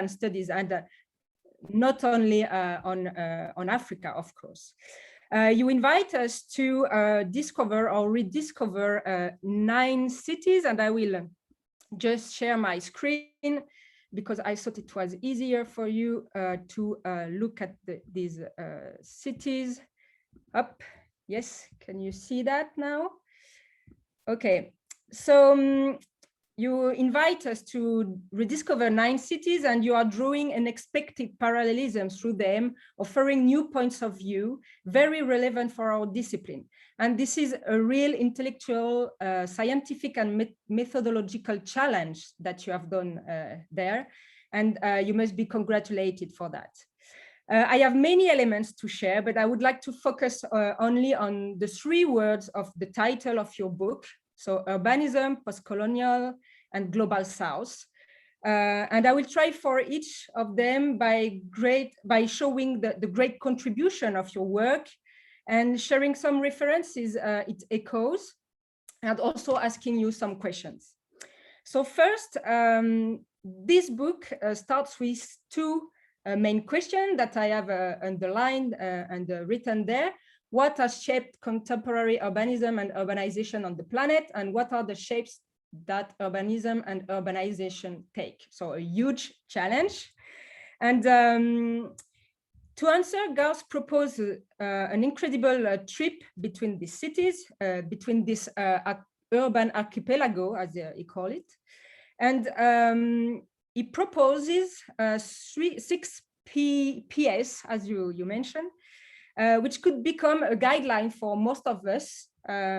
studies, and not only on Africa, of course. You invite us to discover or rediscover 9 cities, and I will just share my screen because I thought it was easier for you to look at these cities. Up, yes, can you see that now? Okay, so you invite us to rediscover 9 cities, and you are drawing unexpected parallelisms through them, offering new points of view, very relevant for our discipline. And this is a real intellectual, scientific and methodological challenge that you have done there. And you must be congratulated for that. I have many elements to share, but I would like to focus only on the 3 words of the title of your book. So urbanism, postcolonial, and global south. And I will try for each of them by showing the great contribution of your work and sharing some references it echoes, and also asking you some questions. So first, this book starts with 2 main questions that I have underlined and written there. What has shaped contemporary urbanism and urbanization on the planet, and what are the shapes that urbanism and urbanization take? So a huge challenge. And to answer, Garth proposed an incredible trip between these cities, between this urban archipelago, as he call it. And he proposes 6 PS, as you mentioned, which could become a guideline for most of us,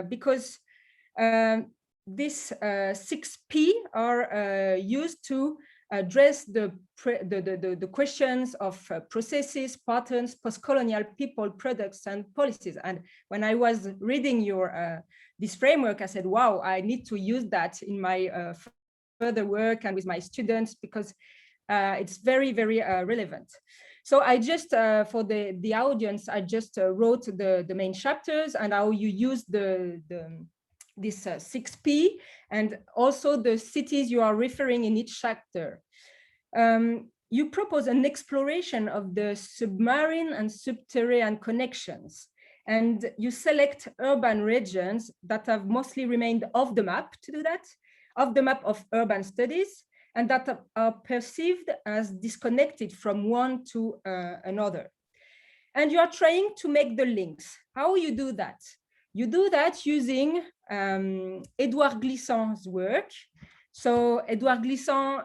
because these 6P are used to address the questions of processes, patterns, post-colonial people, products, and policies. And when I was reading your this framework, I said, wow, I need to use that in my further work and with my students, because it's very, very relevant. So I just, for the audience, I just wrote the main chapters and how you use this 6P, and also the cities you are referring in each chapter. You propose an exploration of the submarine and subterranean connections, and you select urban regions that have mostly remained off the map to do that, off the map of urban studies, and that are perceived as disconnected from one to another. And you are trying to make the links. How you do that? You do that using Édouard Glissant's work. So Édouard Glissant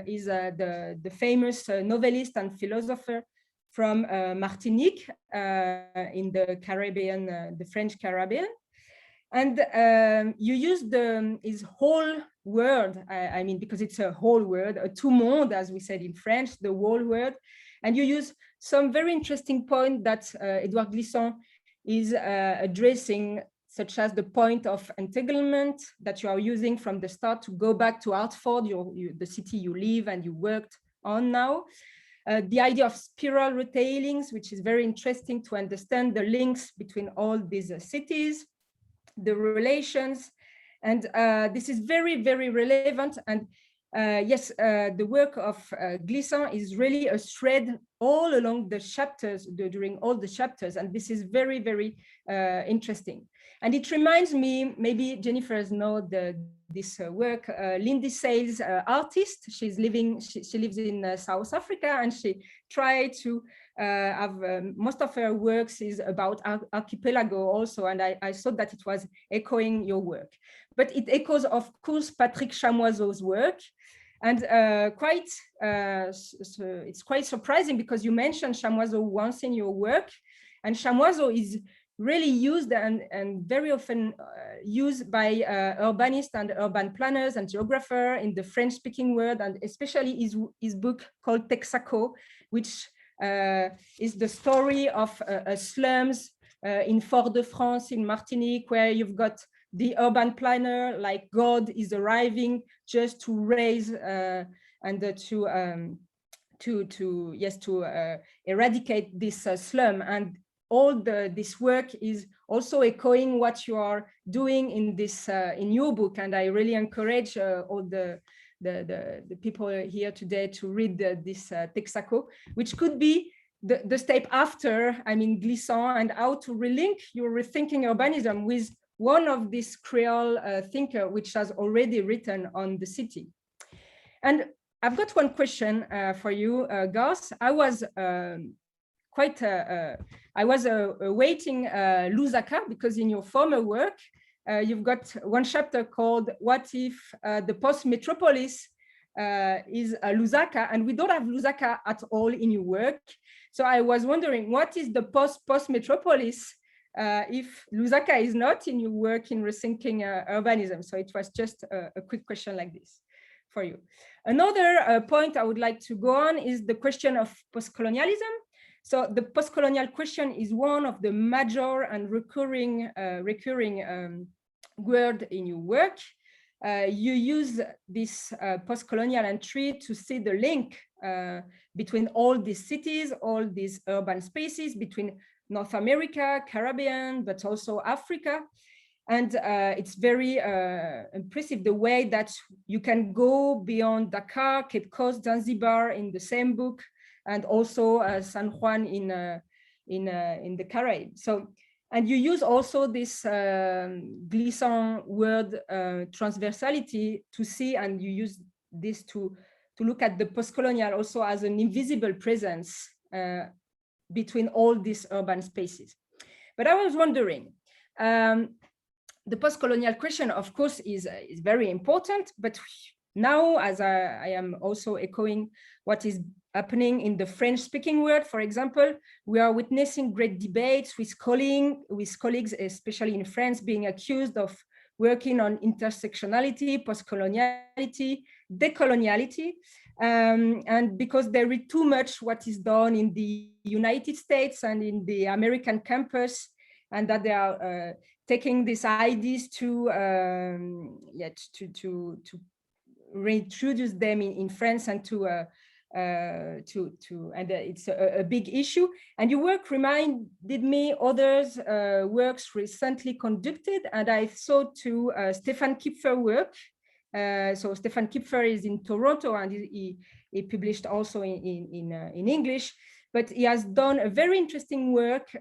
is the famous novelist and philosopher from Martinique in the Caribbean, the French Caribbean. And you use his whole word, I mean, because it's a whole word, a tout monde, as we said in French, the whole word. And you use some very interesting point that Édouard Glissant is addressing, such as the point of entanglement that you are using from the start to go back to Hartford, the city you live and you worked on now. The idea of spiral retailings, which is very interesting to understand the links between all these cities, the relations, and this is very, very relevant. And yes, the work of Glissant is really a thread all along the chapters, during all the chapters, and this is very, very interesting. And it reminds me, maybe Jennifer knows this work, Lindy Sales, artist. She lives in South Africa, and she tried to have most of her works is about archipelago also, and I thought that it was echoing your work. But it echoes, of course, Patrick Chamoiseau's work. And it's quite surprising because you mentioned Chamoiseau once in your work, and Chamoiseau is really used and very often used by urbanists and urban planners and geographers in the French-speaking world, and especially his book called Texaco, which is the story of slums in Fort-de-France in Martinique, where you've got the urban planner, like God is arriving just to raise and to eradicate this slum. And all this work is also echoing what you are doing in this in your book, and I really encourage all the the people here today to read this Texaco, which could be the step after, I mean, Glissant, and how to relink your Rethinking Urbanism with one of these Creole thinker, which has already written on the city. And I've got one question for you, Garth. I was awaiting Lusaka, because in your former work, you've got one chapter called "What if the post-metropolis is Lusaka?" And we don't have Lusaka at all in your work. So I was wondering, what is the post-metropolis if Lusaka is not in your work in Rethinking Urbanism? So it was just a quick question like this for you. Another point I would like to go on is the question of postcolonialism. So the postcolonial question is one of the major and recurring word in your work. You use this postcolonial entry to see the link between all these cities, all these urban spaces, between North America, Caribbean, but also Africa. And it's very impressive the way that you can go beyond Dakar, Cape Coast, Zanzibar in the same book, and also San Juan in the Caribbean. So, and you use also this glissant word transversality to see, and you use this to look at the postcolonial also as an invisible presence between all these urban spaces. But I was wondering, the postcolonial question, of course, is very important, but now, as I am also echoing what is happening in the French-speaking world, for example, we are witnessing great debates with colleagues, especially in France, being accused of working on intersectionality, postcoloniality, decoloniality, and because they read too much what is done in the United States and in the American campus, and that they are taking these ideas to reintroduce them in France and and it's a big issue. And your work reminded me others works recently conducted, and I saw to Stefan Kipfer work. So Stefan Kipfer is in Toronto, and he published also in English. But he has done a very interesting work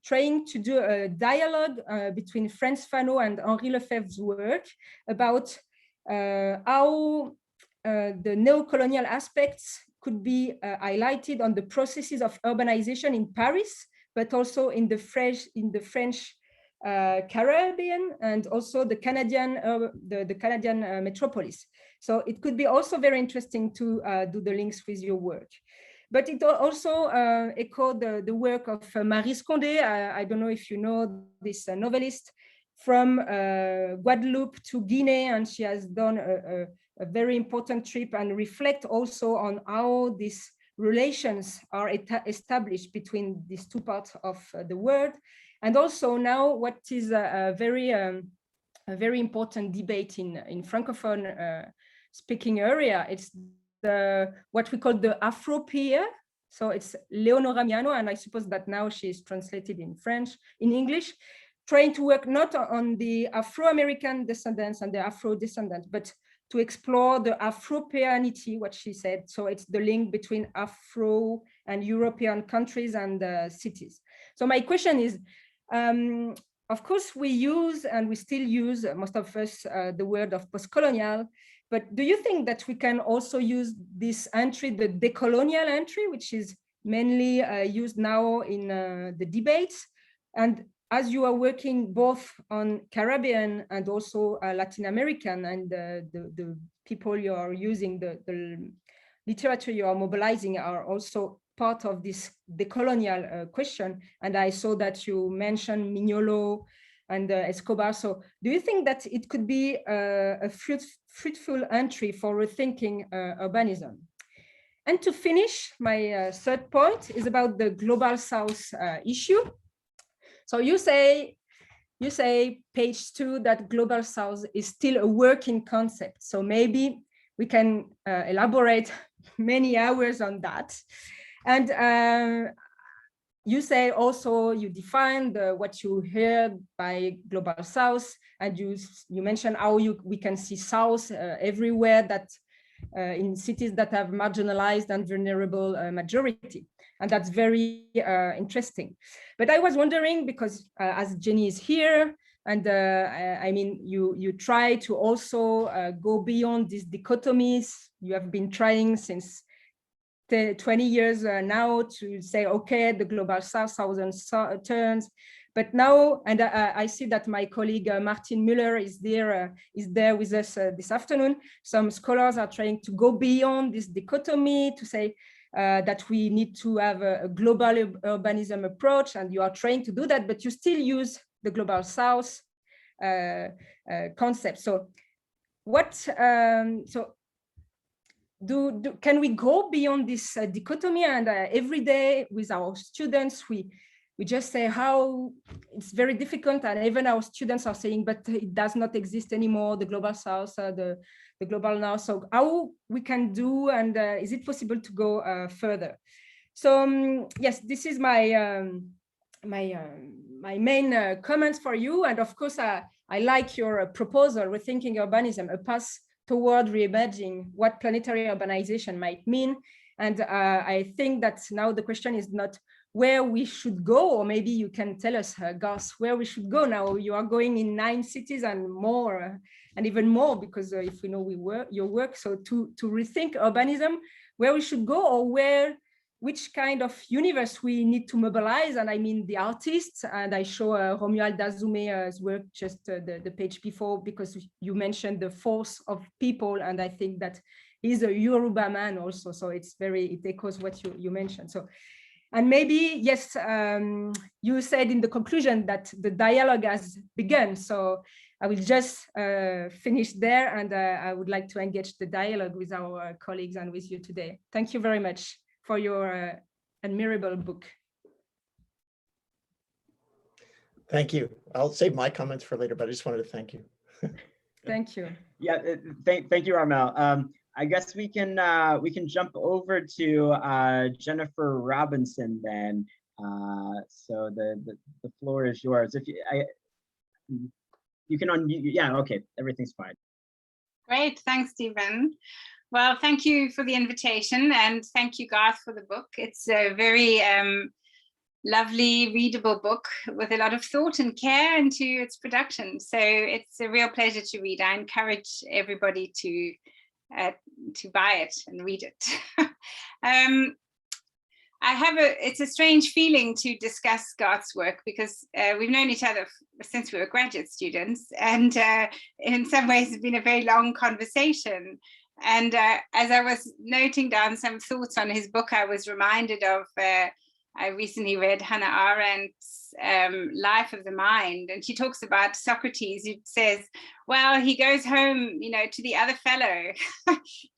trying to do a dialogue between Frantz Fanon and Henri Lefebvre's work about how the neocolonial aspects could be highlighted on the processes of urbanization in Paris, but also in the French Caribbean, and also the Canadian metropolis. So it could be also very interesting to do the links with your work. But it also echoed the work of Maryse Condé. I don't know if you know this novelist from Guadeloupe to Guinea, and she has done a very important trip and reflect also on how these relations are established between these two parts of the world. And also now what is a very important debate in Francophone speaking area, it's what we call the Afro-peer. So it's Leonora Miano, and I suppose that now she is translated in French, in English, trying to work not on the Afro-American descendants and the Afro-descendants, but to explore the Afro-peanity, what she said. So it's the link between Afro and European countries and cities. So my question is, of course, we use, and we still use, most of us, the word of postcolonial, but do you think that we can also use this entry, the decolonial entry, which is mainly used now in the debates? And as you are working both on Caribbean and also Latin American, and the people you are using, the literature you are mobilizing are also part of this decolonial question. And I saw that you mentioned Mignolo and Escobar. So do you think that it could be a fruitful entry for rethinking urbanism? And to finish, my third point is about the Global South issue. So you say page 2 that Global South is still a working concept. So maybe we can elaborate many hours on that. And you say also you define what you heard by Global South, and you mentioned how we can see South everywhere, that in cities that have marginalized and vulnerable majority. And that's very interesting. But I was wondering, because as Jenny is here, and I mean, you try to also go beyond these dichotomies. You have been trying since 20 years now to say, okay, the Global South, Southern turns. But now, and I see that my colleague Martin Müller is there with us this afternoon. Some scholars are trying to go beyond this dichotomy to say that we need to have a global urbanism approach, and you are trying to do that, but you still use the Global South concept. So what, can we go beyond this dichotomy? And every day with our students, we just say how it's very difficult, and even our students are saying, but it does not exist anymore, the Global South, the Global North. So how we can do, and is it possible to go further? So yes, this is my my main comments for you. And of course, I like your proposal, Rethinking Urbanism, a path toward reimagining what planetary urbanization might mean. And I think that now the question is not where we should go, or maybe you can tell us, Garth, where we should go now. You are going in 9 cities and more, and even more, because if we know your work, so to rethink urbanism, where we should go, or which kind of universe we need to mobilize. And I mean the artists, and I show Romuald Dazume's work, just the page before, because you mentioned the force of people, and I think that he's a Yoruba man also, so it echoes what you mentioned. So, and maybe, yes, you said in the conclusion that the dialogue has begun, so I will just finish there, and I would like to engage the dialogue with our colleagues and with you today. Thank you very much for your admirable book. Thank you. I'll save my comments for later, but I just wanted to thank you. Thank you. Yeah, thank you, Armelle. I guess we can jump over to Jennifer Robinson then. So the floor is yours. If you can unmute. Yeah, okay, everything's fine. Great, thanks, Stephen. Well, thank you for the invitation, and thank you, Garth, for the book. It's a very lovely, readable book with a lot of thought and care into its production. So it's a real pleasure to read. I encourage everybody to buy it and read it. It's a strange feeling to discuss Garth's work, because we've known each other since we were graduate students, and in some ways it's been a very long conversation. And as I was noting down some thoughts on his book, I was reminded of, I recently read Hannah Arendt's Life of the Mind, and she talks about Socrates, who says, well, he goes home, to the other fellow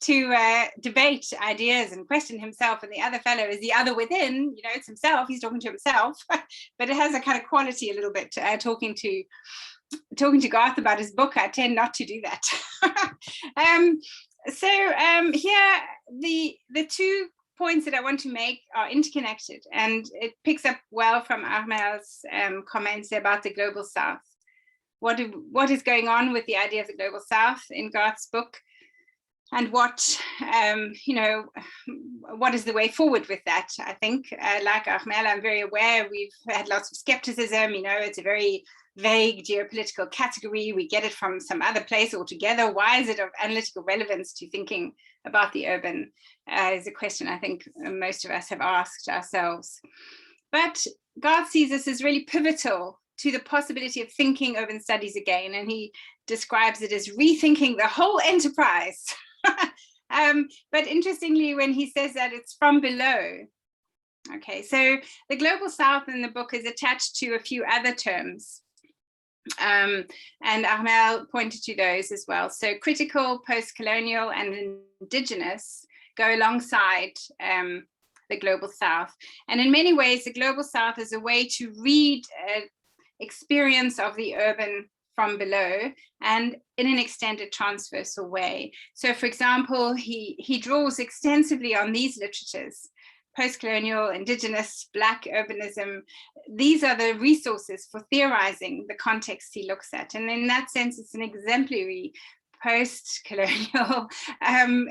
to debate ideas and question himself, and the other fellow is the other within, it's himself, he's talking to himself, but it has a kind of quality a little bit, talking to Garth about his book. I tend not to do that. So here, the 2 points that I want to make are interconnected, and it picks up well from Armelle's comments about the Global South. What is going on with the idea of the Global South in Garth's book, and what is the way forward with that? I think, like Armelle, I'm very aware we've had lots of skepticism. It's a very vague geopolitical category. We get it from some other place altogether. Why is it of analytical relevance to thinking about the urban? Is a question I think most of us have asked ourselves. But Garth sees this as really pivotal to the possibility of thinking urban studies again, and he describes it as rethinking the whole enterprise. But interestingly, when he says that, it's from below. Okay, so the Global South in the book is attached to a few other terms. And Armelle pointed to those as well. So critical, post-colonial, and indigenous go alongside the Global South. And in many ways, the Global South is a way to read experience of the urban from below and in an extended transversal way. So for example, he draws extensively on these literatures post-colonial, indigenous, Black urbanism. These are the resources for theorizing the context he looks at. And in that sense, it's an exemplary post-colonial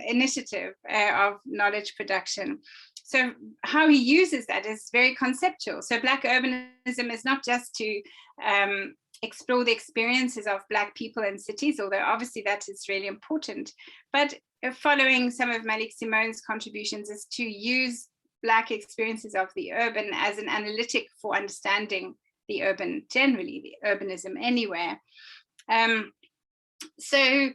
initiative of knowledge production. So how he uses that is very conceptual. So Black urbanism is not just to explore the experiences of Black people in cities, although obviously that is really important, but following some of Malik Simone's contributions is to use Black experiences of the urban as an analytic for understanding the urban generally, the urbanism anywhere. So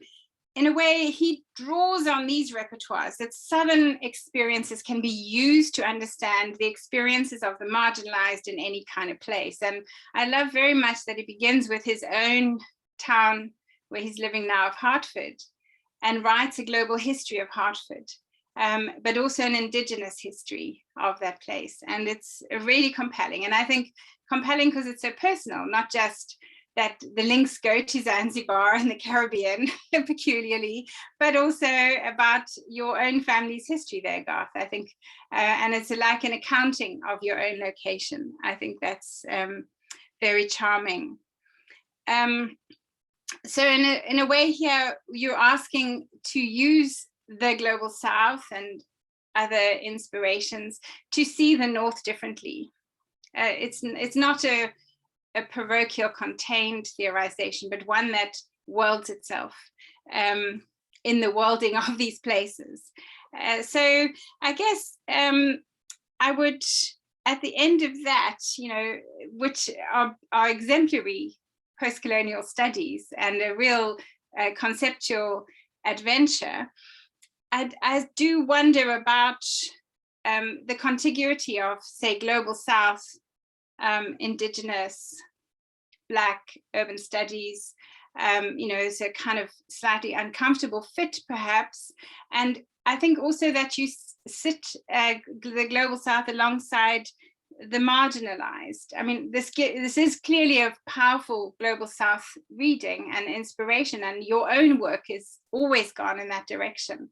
in a way, he draws on these repertoires that Southern experiences can be used to understand the experiences of the marginalized in any kind of place. And I love very much that he begins with his own town where he's living now of Hartford and writes a global history of Hartford, but also an indigenous history of that place. And it's really compelling. And I think compelling because it's so personal, not just that the links go to Zanzibar and the Caribbean peculiarly, but also about your own family's history there, Garth, I think. And it's like an accounting of your own location. I think that's very charming. So in a way here, you're asking to use the Global South and other inspirations to see the North differently. It's not a parochial contained theorization, but one that worlds itself in the worlding of these places. So I guess I would, at the end of that, you know, which are exemplary post-colonial studies and a real conceptual adventure, I do wonder about the contiguity of, say, Global South, indigenous, Black urban studies, you know, is a kind of slightly uncomfortable fit perhaps. And I think also that you sit the Global South alongside the marginalized. I mean, this is clearly a powerful Global South reading and inspiration, and your own work is always gone in that direction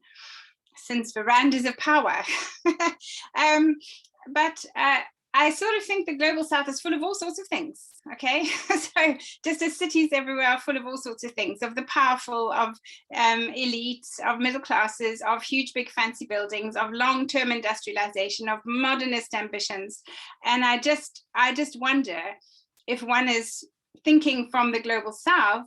since Verandas of Power. But I sort of think the Global South is full of all sorts of things, okay? So just as cities everywhere are full of all sorts of things, of the powerful, of elites, of middle classes, of huge, big, fancy buildings, of long-term industrialization, of modernist ambitions. And I just wonder if one is thinking from the Global South,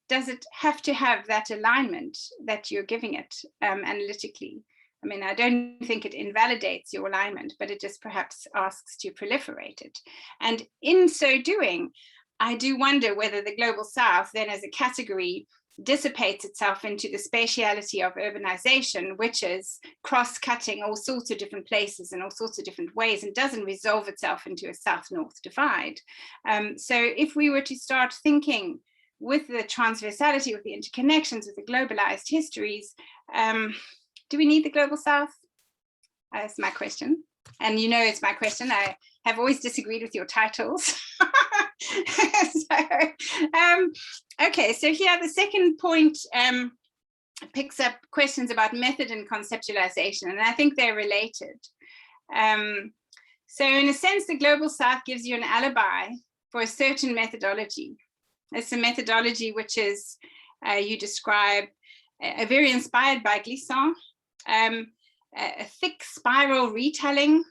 does it have to have that alignment that you're giving it analytically? I mean, I don't think it invalidates your alignment, but it just perhaps asks to proliferate it. And in so doing, I do wonder whether the Global South then as a category dissipates itself into the spatiality of urbanization, which is cross-cutting all sorts of different places in all sorts of different ways and doesn't resolve itself into a South-North divide. So if we were to start thinking with the transversality, with the interconnections, with the globalized histories, do we need the Global South? That's my question. And you know it's my question. I have always disagreed with your titles. Okay, so here the second point picks up questions about method and conceptualization, and I think they're related. So in a sense, the Global South gives you an alibi for a certain methodology. It's a methodology which is, you describe, very inspired by Glissant, a thick spiral retelling,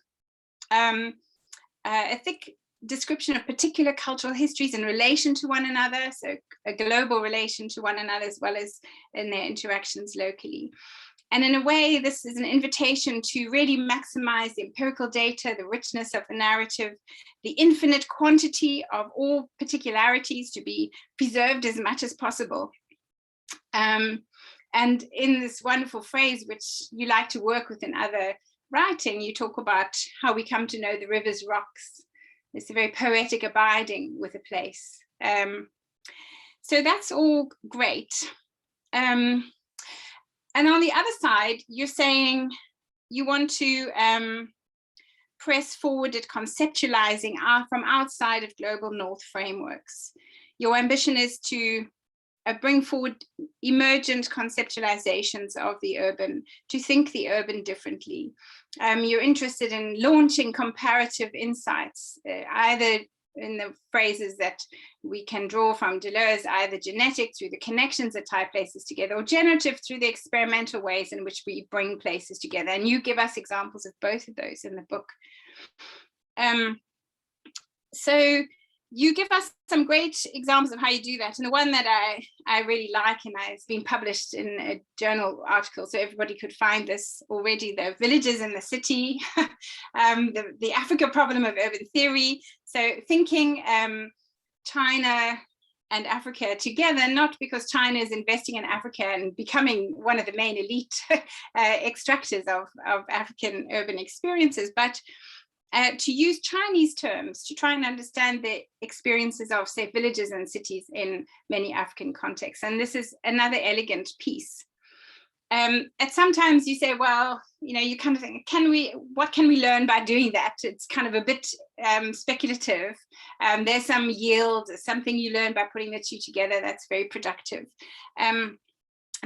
a thick description of particular cultural histories in relation to one another, so a global relation to one another as well as in their interactions locally. And in a way, this is an invitation to really maximize the empirical data, the richness of the narrative, the infinite quantity of all particularities to be preserved as much as possible. And in this wonderful phrase, which you like to work with in other writing, you talk about how we come to know the river's rocks. It's a very poetic abiding with a place. So that's all great. And on the other side, you're saying you want to press forward at conceptualizing from outside of global North frameworks. Your ambition is to bring forward emergent conceptualizations of the urban, to think the urban differently. You're interested in launching comparative insights, either in the phrases that we can draw from Deleuze, either genetic through the connections that tie places together, or generative through the experimental ways in which we bring places together. And you give us examples of both of those in the book. So you give us some great examples of how you do that. And the one that I really like, and it's been published in a journal article, so everybody could find this already, the villages in the city, the Africa problem of urban theory. So thinking China and Africa together, not because China is investing in Africa and becoming one of the main elite extractors of African urban experiences, but to use Chinese terms to try and understand the experiences of, say, villages and cities in many African contexts. And this is another elegant piece. And sometimes you say, well, you know, you kind of think, what can we learn by doing that? It's kind of a bit speculative. There's some yield, something you learn by putting the two together that's very productive.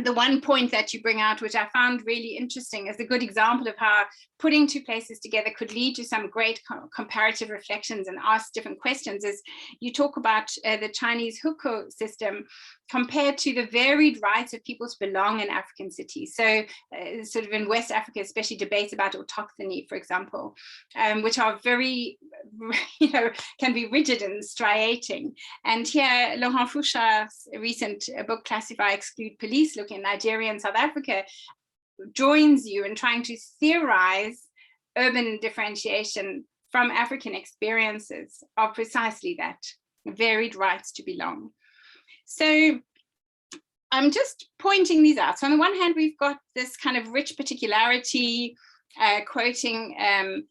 The one point that you bring out, which I found really interesting, is a good example of how putting two places together could lead to some great comparative reflections and ask different questions, is you talk about the Chinese hukou system compared to the varied rights of people to belong in African cities. So sort of in West Africa, especially debates about autochthony, for example, which are very, you know, can be rigid and striating. And here, Laurent Fouchard's recent book, Classify, Exclude, Police, looking at Nigeria and South Africa, joins you in trying to theorize urban differentiation from African experiences of precisely that, varied rights to belong. So I'm just pointing these out. So on the one hand, we've got this kind of rich particularity, quoting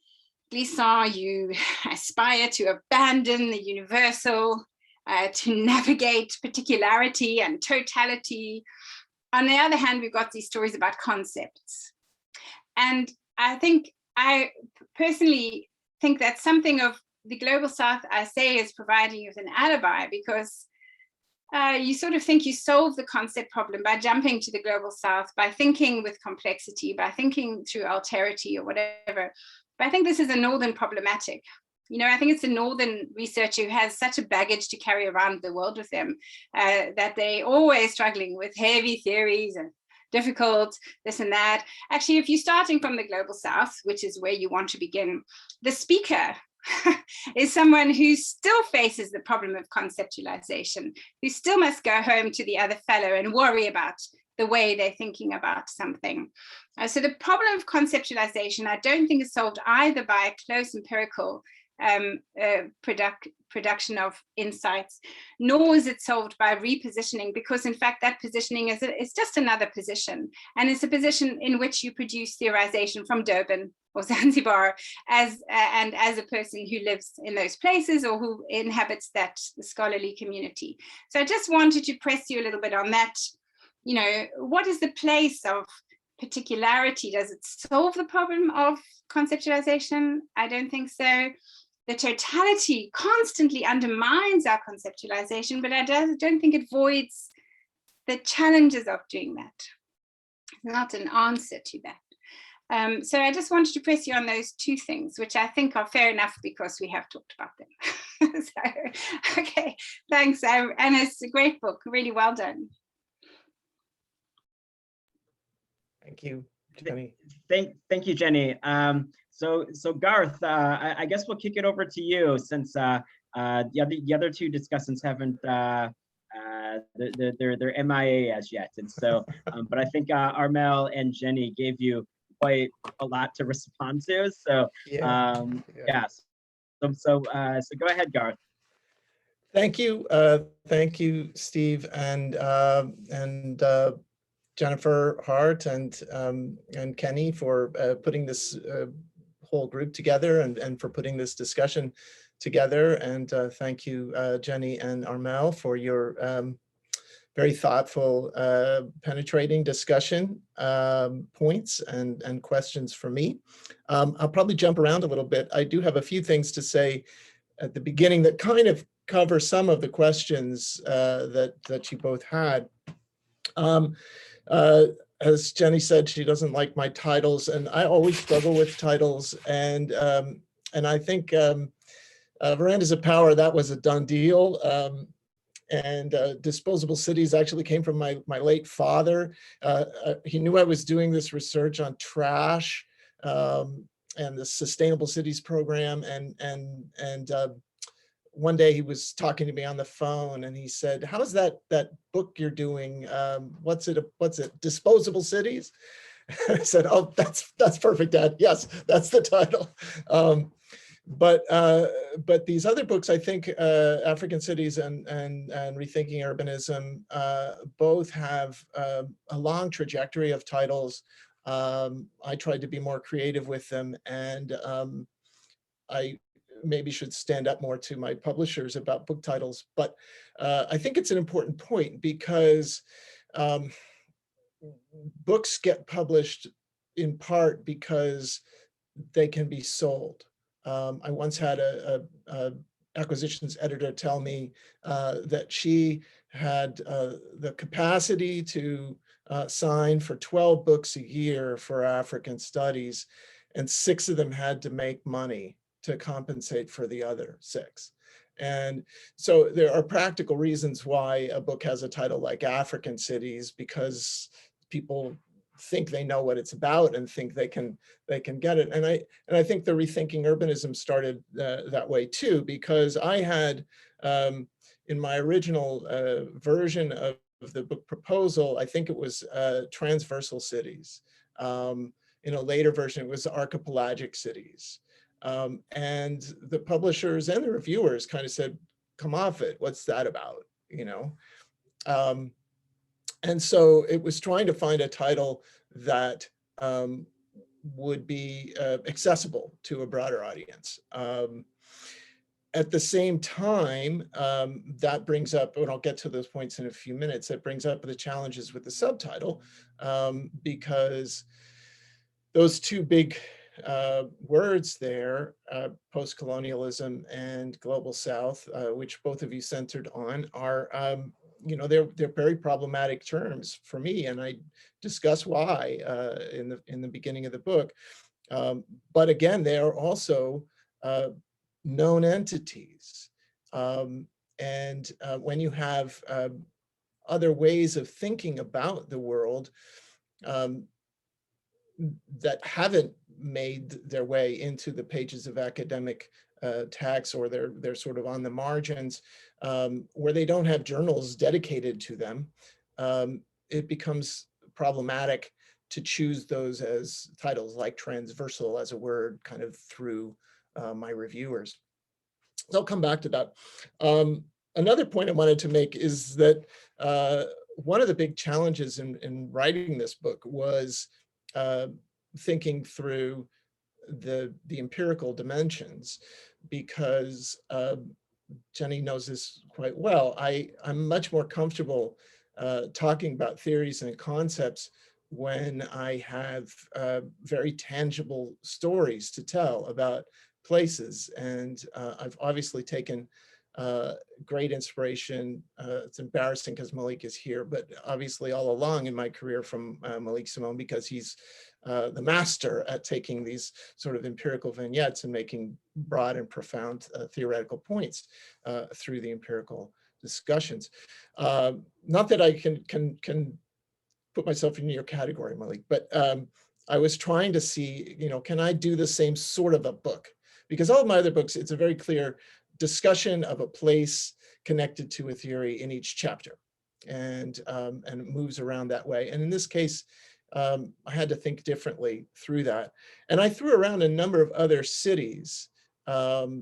Glissant, you aspire to abandon the universal, to navigate particularity and totality. On the other hand, we've got these stories about concepts. And I personally think that something of the Global South, I say, is providing you with an alibi, because you sort of think you solve the concept problem by jumping to the Global South, by thinking with complexity, by thinking through alterity or whatever. But I think this is a Northern problematic. You know, I think it's a Northern researcher who has such a baggage to carry around the world with them, that they're always struggling with heavy theories and difficult this and that. Actually, if you're starting from the Global South, which is where you want to begin, the speaker is someone who still faces the problem of conceptualization, who still must go home to the other fellow and worry about the way they're thinking about something. So the problem of conceptualization, I don't think is solved either by a close empirical production of insights, nor is it solved by repositioning, because in fact that positioning is just another position, and it's a position in which you produce theorization from Durban or Zanzibar as a person who lives in those places or who inhabits that scholarly community. So I just wanted to press you a little bit on that. You know, what is the place of particularity? Does it solve the problem of conceptualization? I don't think so. The totality constantly undermines our conceptualization, but I don't think it voids the challenges of doing that. Not an answer to that. So I just wanted to press you on those two things, which I think are fair enough because we have talked about them. So, okay, thanks. And it's a great book, really well done. Thank you, Jenny. Thank you, Jenny. So Garth, I guess we'll kick it over to you, since the other two discussants haven't they're MIA as yet, and so but I think Armelle and Jenny gave you quite a lot to respond to. So yeah. So go ahead, Garth. Thank you, Steve, and Jennifer Hart and Kenny for putting this whole group together and for putting this discussion together. And thank you, Jenny and Armelle, for your very thoughtful, penetrating discussion points and questions for me. I'll probably jump around a little bit. I do have a few things to say at the beginning that kind of cover some of the questions that you both had. As Jenny said, she doesn't like my titles, and I always struggle with titles. And I think Verandas of Power, that was a done deal. And Disposable Cities actually came from my late father. He knew I was doing this research on trash and the Sustainable Cities program. And one day he was talking to me on the phone and he said, "How's that book you're doing? What's it? Disposable Cities?" I said, "Oh, that's perfect, Dad. Yes, that's the title." But these other books, I think, African Cities and Rethinking Urbanism, both have a long trajectory of titles. I tried to be more creative with them, and I maybe should stand up more to my publishers about book titles. But I think it's an important point because books get published in part because they can be sold. I once had a acquisitions editor tell me that she had the capacity to sign for 12 books a year for African studies, and 6 of them had to make money to compensate for the other 6. And so there are practical reasons why a book has a title like African Cities, because people think they know what it's about and think they can get it. And I think the Rethinking Urbanism started that way too, because I had in my original version of the book proposal, I think it was transversal cities. In a later version, it was archipelagic cities. And the publishers and the reviewers kind of said, "Come off it, what's that about?" You know? And so it was trying to find a title that would be accessible to a broader audience. At the same time, that brings up, and I'll get to those points in a few minutes, that brings up the challenges with the subtitle, because those 2 big words there, postcolonialism and global South, which both of you centered on, are you know, they're very problematic terms for me, and I discuss why in the beginning of the book. But again, they are also known entities, and when you have other ways of thinking about the world that haven't made their way into the pages of academic texts, or they're sort of on the margins, where they don't have journals dedicated to them, it becomes problematic to choose those as titles, like transversal as a word, kind of through my reviewers. So I'll come back to that. Another point I wanted to make is that one of the big challenges in writing this book was thinking through the empirical dimensions, because Jenny knows this quite well. I'm much more comfortable talking about theories and concepts when I have very tangible stories to tell about places. And I've obviously taken great inspiration. It's embarrassing because Malik is here, but obviously all along in my career from Malik Simone, because he's the master at taking these sort of empirical vignettes and making broad and profound theoretical points through the empirical discussions. Not that I can put myself in your category, Malik, but I was trying to see, you know, can I do the same sort of a book? Because all of my other books, it's a very clear discussion of a place connected to a theory in each chapter, and it moves around that way. And in this case, I had to think differently through that. And I threw around a number of other cities at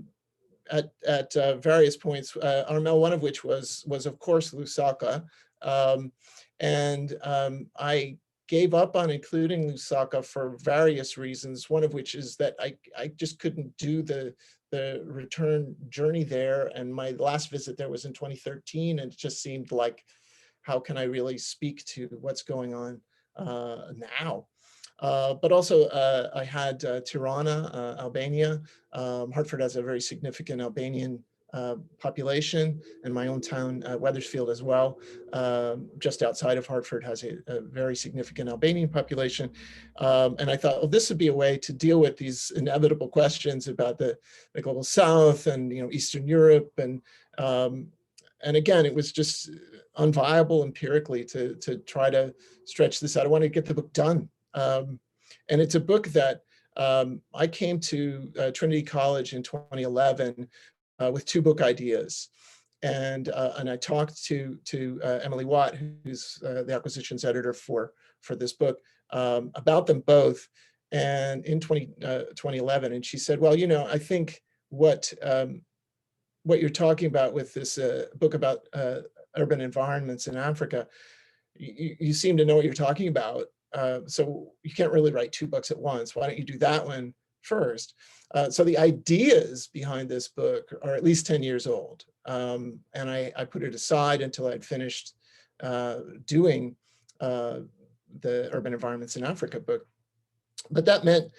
various points. Armelle, one of which was of course Lusaka, and I gave up on including Lusaka for various reasons. One of which is that I just couldn't do the return journey there, and my last visit there was in 2013, and it just seemed like, how can I really speak to what's going on now? But also I had Tirana, Albania. Hartford has a very significant Albanian population, and my own town, Wethersfield as well, just outside of Hartford, has a very significant Albanian population. And I thought, well, this would be a way to deal with these inevitable questions about the global South and Eastern Europe, and again, it was just unviable empirically to try to stretch this out. I wanted to get the book done, and it's a book that I came to Trinity College in 2011 with 2 book ideas, and I talked to Emily Watt, who's the acquisitions editor for this book, about them both, and in 2011, and she said, well, I think what you're talking about with this book about urban environments in Africa, you seem to know what you're talking about. So you can't really write 2 books at once. Why don't you do that one first? So the ideas behind this book are at least 10 years old. And I put it aside until I'd finished doing the Urban Environments in Africa book. But that meant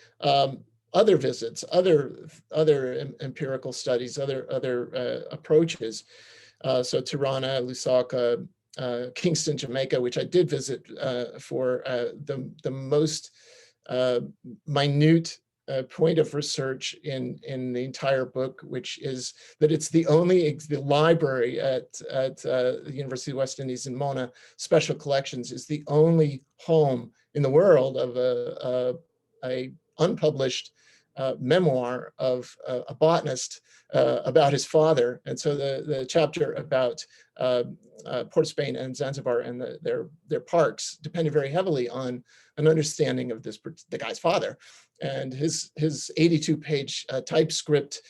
other visits, other empirical studies, other approaches. So Tirana, Lusaka, Kingston, Jamaica, which I did visit for the most minute point of research in the entire book, which is that it's the library at the University of West Indies in Mona, Special Collections, is the only home in the world of a unpublished memoir of a botanist about his father. And so the chapter about Port of Spain and Zanzibar and their parks depended very heavily on an understanding of the guy's father. And his 82-page typescript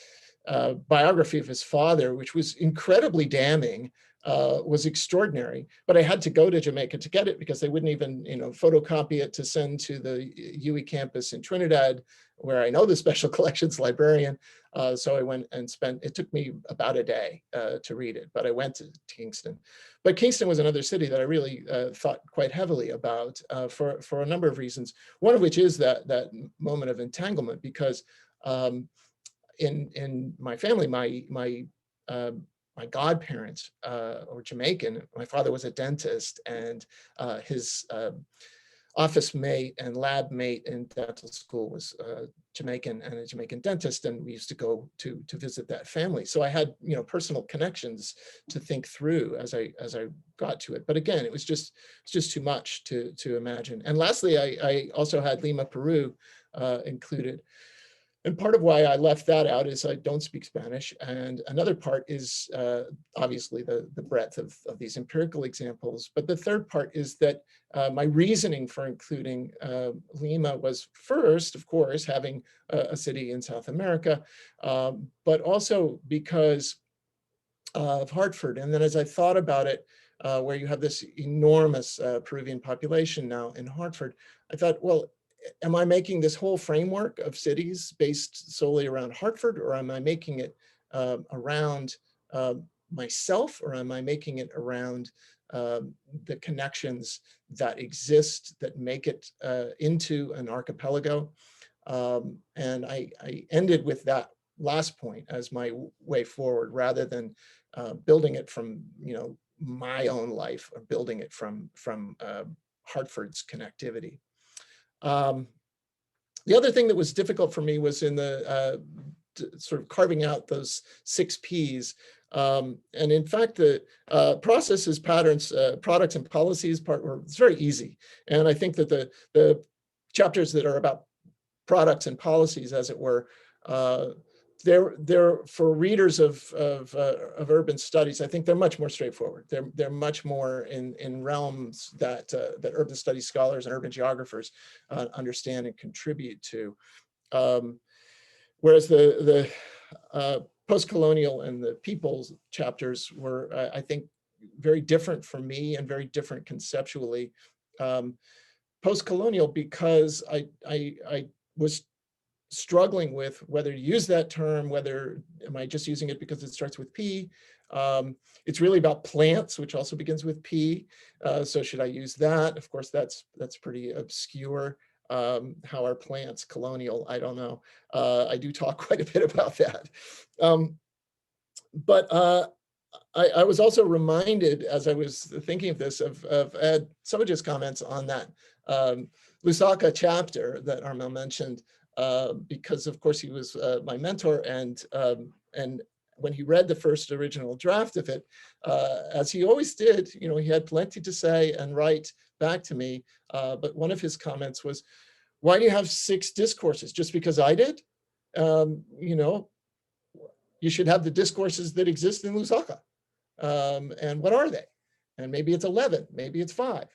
biography of his father, which was incredibly damning, was extraordinary. But I had to go to Jamaica to get it because they wouldn't even photocopy it to send to the UWI campus in Trinidad, where I know the special collections librarian. So I went and it took me about a day to read it, but I went to Kingston. But Kingston was another city that I really thought quite heavily about for a number of reasons. One of which is that moment of entanglement, because in my family, my godparents were Jamaican. My father was a dentist, and his office mate and lab mate in dental school was Jamaican and a Jamaican dentist, and we used to go to visit that family. So I had personal connections to think through as I got to it. But again, it was just too much to imagine. And lastly, I also had Lima, Peru included. And part of why I left that out is I don't speak Spanish. And another part is obviously the breadth of these empirical examples. But the third part is that my reasoning for including Lima was first, of course, having a city in South America, but also because of Hartford. And then as I thought about it, where you have this enormous Peruvian population now in Hartford, I thought, well, am I making this whole framework of cities based solely around Hartford, or am I making it around myself, or am I making it around the connections that exist that make it into an archipelago? And I ended with that last point as my way forward, rather than building it from my own life, or building it from Hartford's connectivity. The other thing that was difficult for me was in the sort of carving out those 6 Ps. And in fact, the processes, patterns, products, and policies part it's very easy. And I think that the chapters that are about products and policies, as it were, they're for readers of urban studies. I think they're much more straightforward. They're much more in realms that urban studies scholars and urban geographers understand and contribute to. Whereas the post-colonial and the people's chapters were, I think, very different for me and very different conceptually. Post-colonial because I was struggling with whether to use that term, am I just using it because it starts with P? It's really about plants, which also begins with P. So should I use that? Of course, that's pretty obscure. How are plants colonial? I don't know. I do talk quite a bit about that. but I was also reminded, as I was thinking of this, of Ed Soja's comments on that Lusaka chapter that Armelle mentioned, because of course he was my mentor, and when he read the first original draft of it, as he always did, you know, he had plenty to say and write back to me. But one of his comments was, "Why do you have 6 discourses? Just because I did? You know, you should have the discourses that exist in Lusaka. And what are they? And maybe it's 11, maybe it's 5."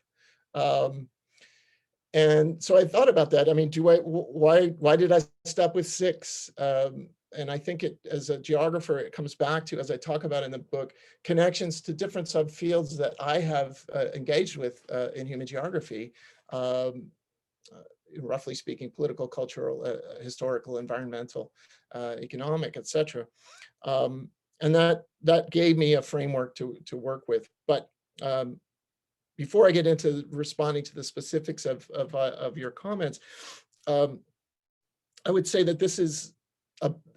And so I thought about that. I mean, why did I stop with 6? And I think it, as a geographer, it comes back to, as I talk about in the book, connections to different subfields that I have engaged with in human geography, roughly speaking, political, cultural, historical, environmental, economic, etc. And that gave me a framework to work with. But before I get into responding to the specifics of your comments, I would say that this is,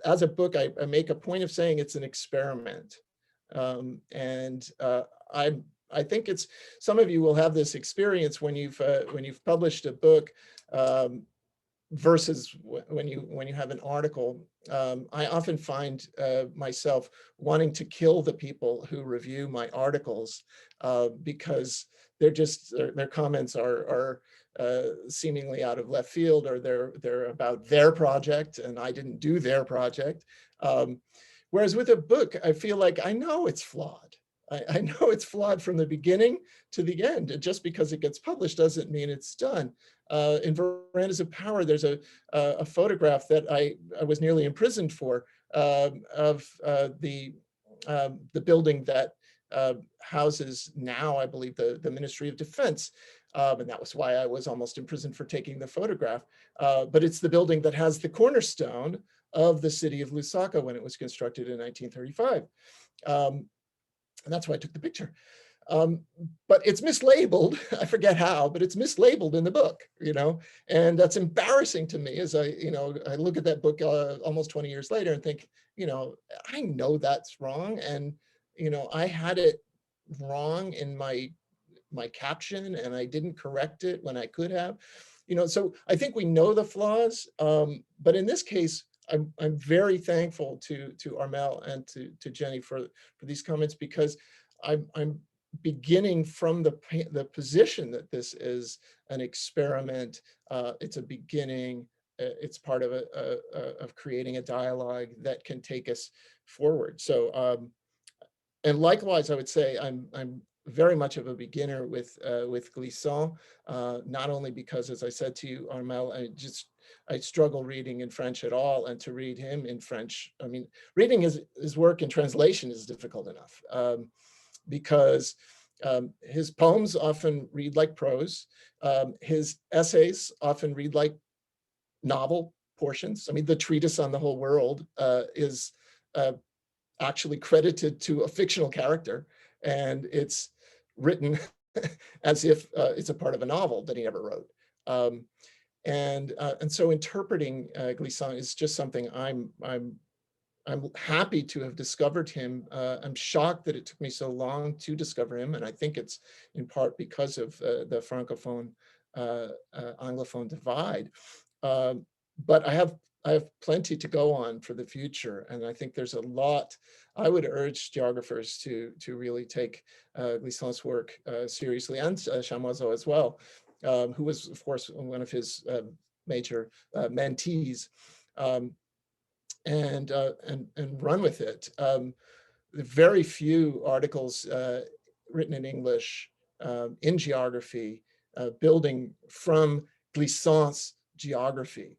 as a book, I make a point of saying it's an experiment. And I think it's, some of you will have this experience when you've published a book versus when you have an article. I often find myself wanting to kill the people who review my articles because their comments are seemingly out of left field, or they're about their project and I didn't do their project. Whereas with a book, I feel like I know it's flawed. I know it's flawed from the beginning to the end. And just because it gets published doesn't mean it's done. In Verandas of Power, there's a photograph that I was nearly imprisoned for of the building that houses now, I believe, the Ministry of Defense. And that was why I was almost imprisoned for taking the photograph. But it's the building that has the cornerstone of the city of Lusaka when it was constructed in 1935. And that's why I took the picture. But it's mislabeled. I forget how, but it's mislabeled in the book, you know, and that's embarrassing to me as I look at that book almost 20 years later and think, you know, I know that's wrong. And, you know, I had it wrong in my caption and I didn't correct it when I could have, you know, so I think we know the flaws. But in this case, I'm very thankful to Armelle and to Jenny for these comments, because I'm beginning from the position that this is an experiment. It's a beginning. It's part of creating a dialogue that can take us forward. So, and likewise, I would say I'm very much of a beginner with Glissant, not only because, as I said to you, Armelle, I struggle reading in French at all, and to read him in French, I mean, reading his work in translation is difficult enough, because his poems often read like prose. His essays often read like novel portions. I mean, the treatise on the whole world is actually credited to a fictional character, and it's written as if it's a part of a novel that he never wrote. And so interpreting Glissant is just something I'm happy to have discovered him. I'm shocked that it took me so long to discover him, and I think it's in part because of the Francophone Anglophone divide. But I have plenty to go on for the future, and I think there's a lot. I would urge geographers to really take Glissant's work seriously, and Chamoiseau as well, who was, of course, one of his major mentees. And run with it. Very few articles written in English in geography, building from Glissant's geography.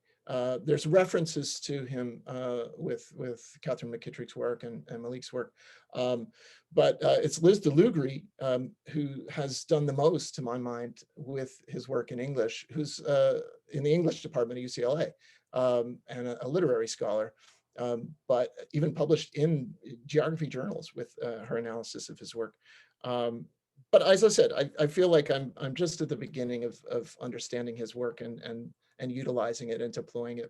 There's references to him with Catherine McKittrick's work and Malik's work, but it's Liz DeLugri who has done the most, to my mind, with his work in English, who's in the English department at UCLA, and a literary scholar, but even published in geography journals with her analysis of his work. But as I said, I feel like I'm just at the beginning of understanding his work and utilizing it and deploying it.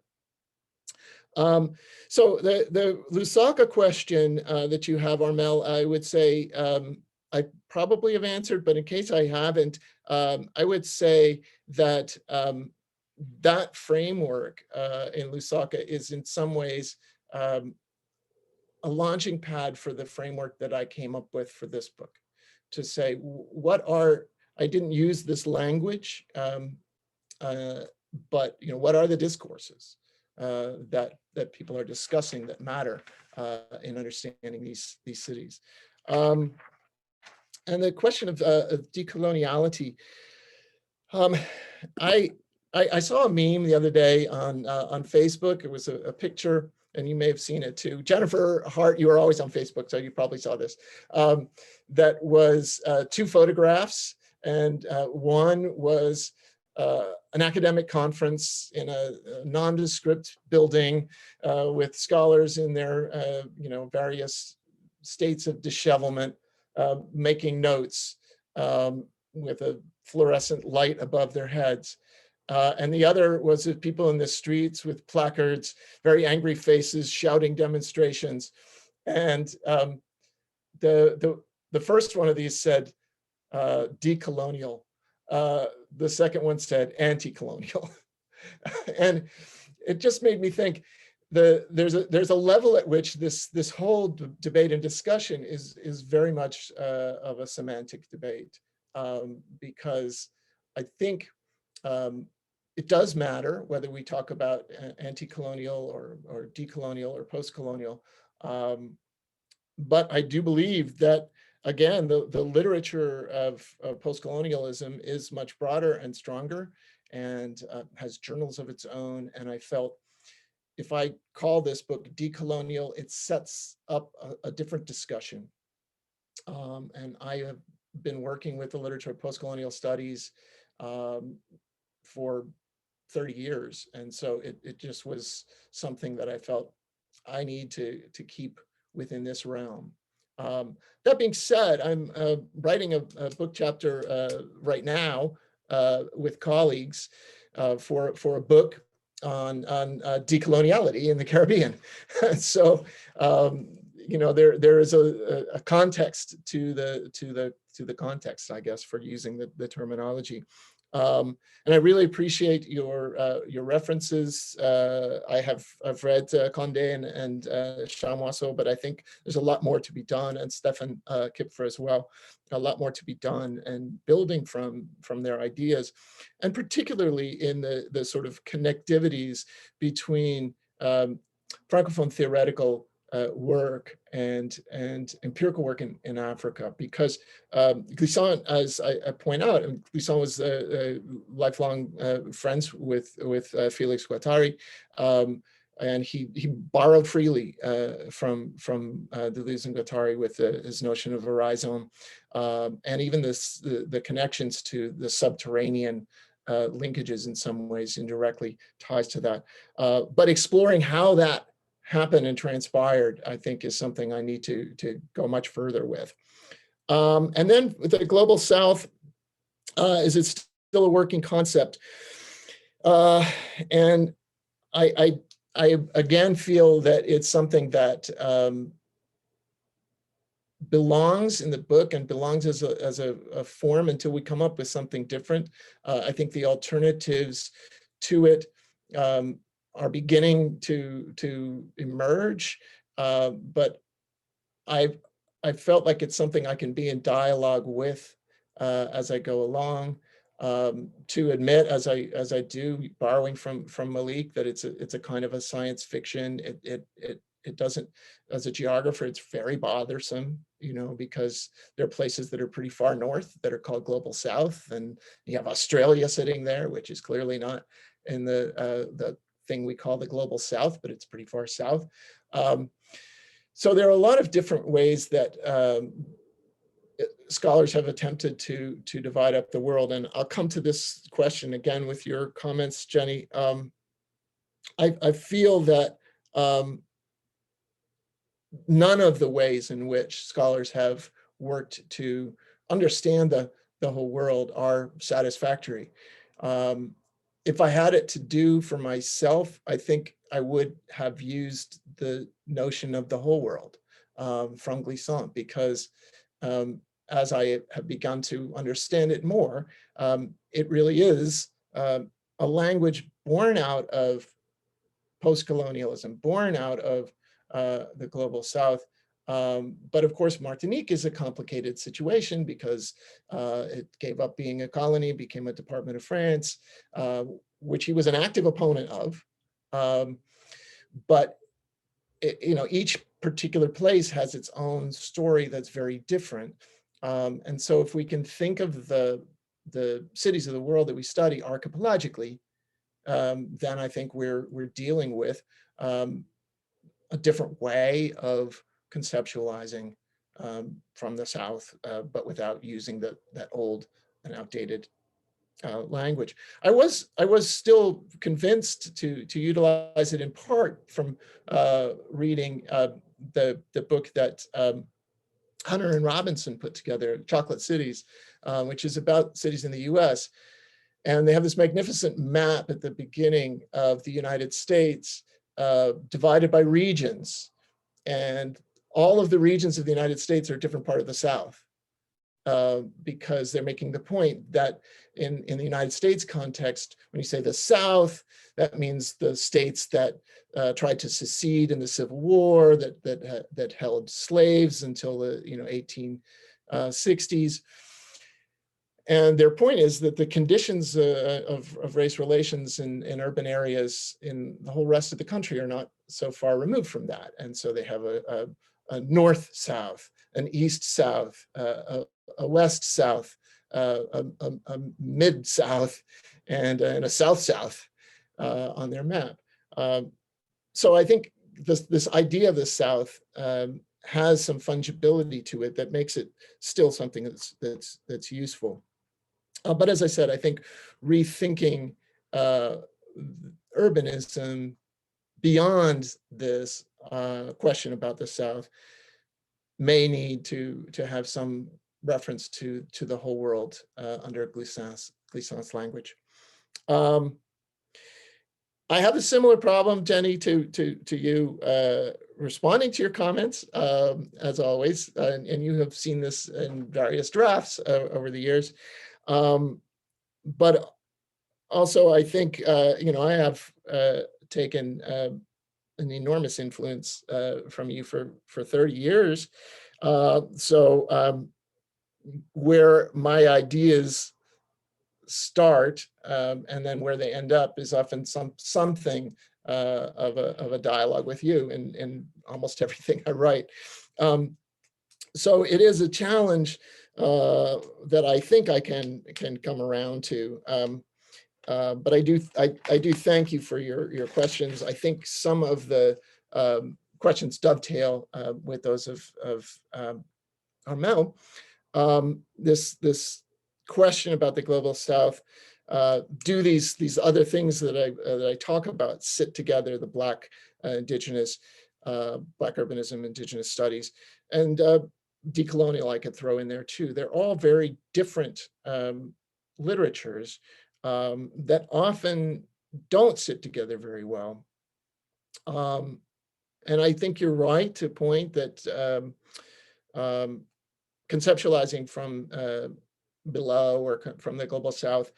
So the Lusaka question that you have, Armelle, I would say I probably have answered, but in case I haven't, I would say that that framework in Lusaka is in some ways a launching pad for the framework that I came up with for this book, to say I didn't use this language, but what are the discourses that people are discussing that matter in understanding these cities. And the question of decoloniality, I saw a meme the other day on Facebook. It was a picture, and you may have seen it too. Jennifer Hart, you are always on Facebook, so you probably saw this. That was two photographs, and one was an academic conference in a nondescript building with scholars in their various states of dishevelment, making notes with a fluorescent light above their heads. And the other was people in the streets with placards, very angry faces, shouting demonstrations. And the first one of these said decolonial. The second one said anti-colonial. And it just made me think there's a level at which this whole debate and discussion is very much of a semantic debate, because I think it does matter whether we talk about anti-colonial or decolonial or post-colonial. But I do believe that, again, the literature of post-colonialism is much broader and stronger, and has journals of its own. And I felt if I call this book decolonial, it sets up a different discussion. And I have been working with the literature of post-colonial studies for 30 years. And so it just was something that I felt I need to keep within this realm. That being said, I'm writing a book chapter right now with colleagues for a book on decoloniality in the Caribbean. So there is a context to the context, I guess, for using the terminology. And I really appreciate your references. I've read Condé and Chamoiseau, but I think there's a lot more to be done, and Stefan Kipfer as well. A lot more to be done, and building from their ideas, and particularly in the sort of connectivities between Francophone theoretical work and empirical work in Africa, because Glissant, as I point out, and Glissant was lifelong friends with Felix Guattari, and he borrowed freely from Deleuze and Guattari with his notion of horizon, and even the connections to the subterranean linkages in some ways indirectly ties to that. But exploring how that happened and transpired, I think, is something I need to go much further with. And then with the Global South, is it still a working concept? And I again feel that it's something that belongs in the book and belongs as a form until we come up with something different. I think the alternatives to it are beginning to emerge, but I felt like it's something I can be in dialogue with as I go along. To admit, as I do, borrowing from Malik, that it's a kind of a science fiction. It doesn't, as a geographer, it's very bothersome, because there are places that are pretty far north that are called Global South, and you have Australia sitting there, which is clearly not in the thing we call the Global South, but it's pretty far south. So there are a lot of different ways that scholars have attempted to divide up the world. And I'll come to this question again with your comments, Jenny. I feel that none of the ways in which scholars have worked to understand the whole world are satisfactory. if I had it to do for myself, I think I would have used the notion of the whole world from Glissant, because as I have begun to understand it more, it really is a language born out of post-colonialism, born out of the global South. But of course, Martinique is a complicated situation because it gave up being a colony, became a department of France, which he was an active opponent of. But each particular place has its own story that's very different. And so if we can think of the cities of the world that we study archipelagically, then I think we're dealing with a different way of conceptualizing from the South, but without using that old and outdated language. I was still convinced to utilize it in part from reading the book that Hunter and Robinson put together, Chocolate Cities, which is about cities in the US. And they have this magnificent map at the beginning of the United States, divided by regions. And all of the regions of the United States are a different part of the South, because they're making the point that in the United States context, when you say the South, that means the states that tried to secede in the Civil War, that held slaves until the 1860s. And their point is that the conditions of race relations in urban areas in the whole rest of the country are not so far removed from that. And so they have a north-south, an east-south, a west-south, a mid-south, and a south-south on their map. So I think this idea of the South has some fungibility to it that makes it still something that's useful. But as I said, I think rethinking urbanism beyond this question about the South may need to have some reference to the whole world under Glissant's language. I have a similar problem, Jenny, to you, responding to your comments, as always, and you have seen this in various drafts over the years. But also, I think, I have taken an enormous influence from you for 30 years. So where my ideas start and then where they end up is often something of a dialogue with you in almost everything I write. So it is a challenge that I think I can come around to. But I do thank you for your questions. I think some of the questions dovetail with those of Armelle. This question about the global South, do these other things that I talk about sit together, the Black Indigenous, Black urbanism, Indigenous studies, and decolonial I could throw in there too. They're all very different literatures that often don't sit together very well. And I think you're right to point that conceptualizing from below or from the global South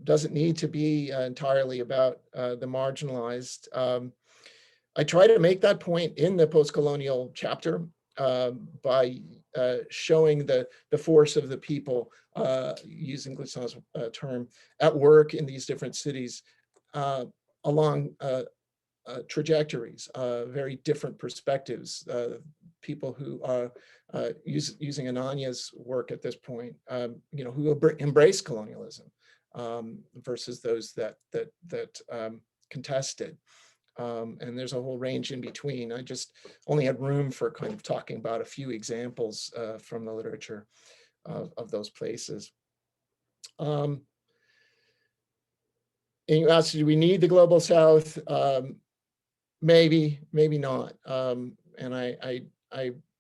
doesn't need to be entirely about the marginalized. I try to make that point in the post-colonial chapter by showing the force of the people, using Glissant's term, at work in these different cities along trajectories, very different perspectives. People who are using Ananya's work at this point, who embrace colonialism versus those that contest it. And there's a whole range in between. I just only had room for kind of talking about a few examples from the literature of those places. And you asked, do we need the global South? Maybe, maybe not. And I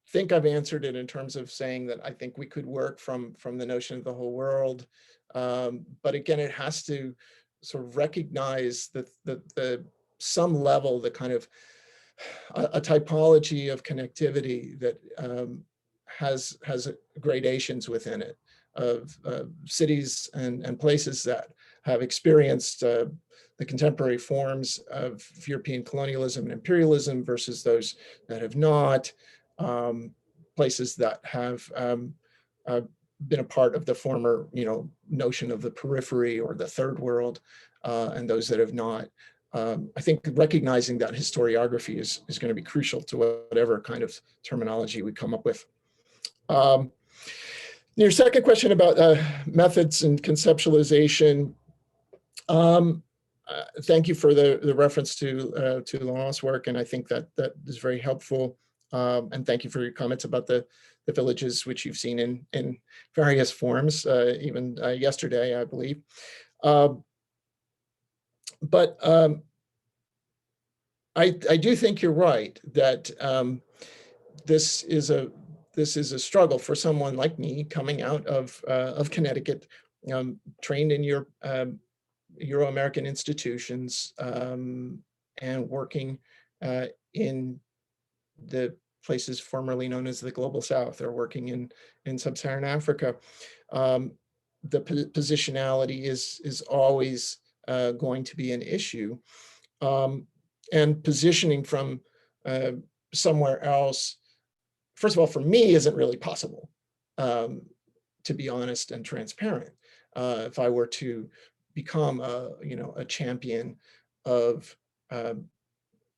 think I've answered it in terms of saying that I think we could work from the notion of the whole world. But again, it has to sort of recognize the some level, the kind of a typology of connectivity that has gradations within it, of cities and places that have experienced the contemporary forms of European colonialism and imperialism versus those that have not, places that have been a part of the former, notion of the periphery or the third world, and those that have not. I think recognizing that historiography is going to be crucial to whatever kind of terminology we come up with. Your second question about methods and conceptualization. Thank you for the reference to Laurent's work, and I think that is very helpful. And thank you for your comments about the villages, which you've seen in various forms, even yesterday, I believe. But I do think you're right that this is a struggle for someone like me coming out of Connecticut, trained in Euro-American institutions, and working in the places formerly known as the Global South, or working in Sub-Saharan Africa. The positionality is always going to be an issue. And positioning from somewhere else, first of all, for me, isn't really possible, to be honest and transparent. If I were to become a champion of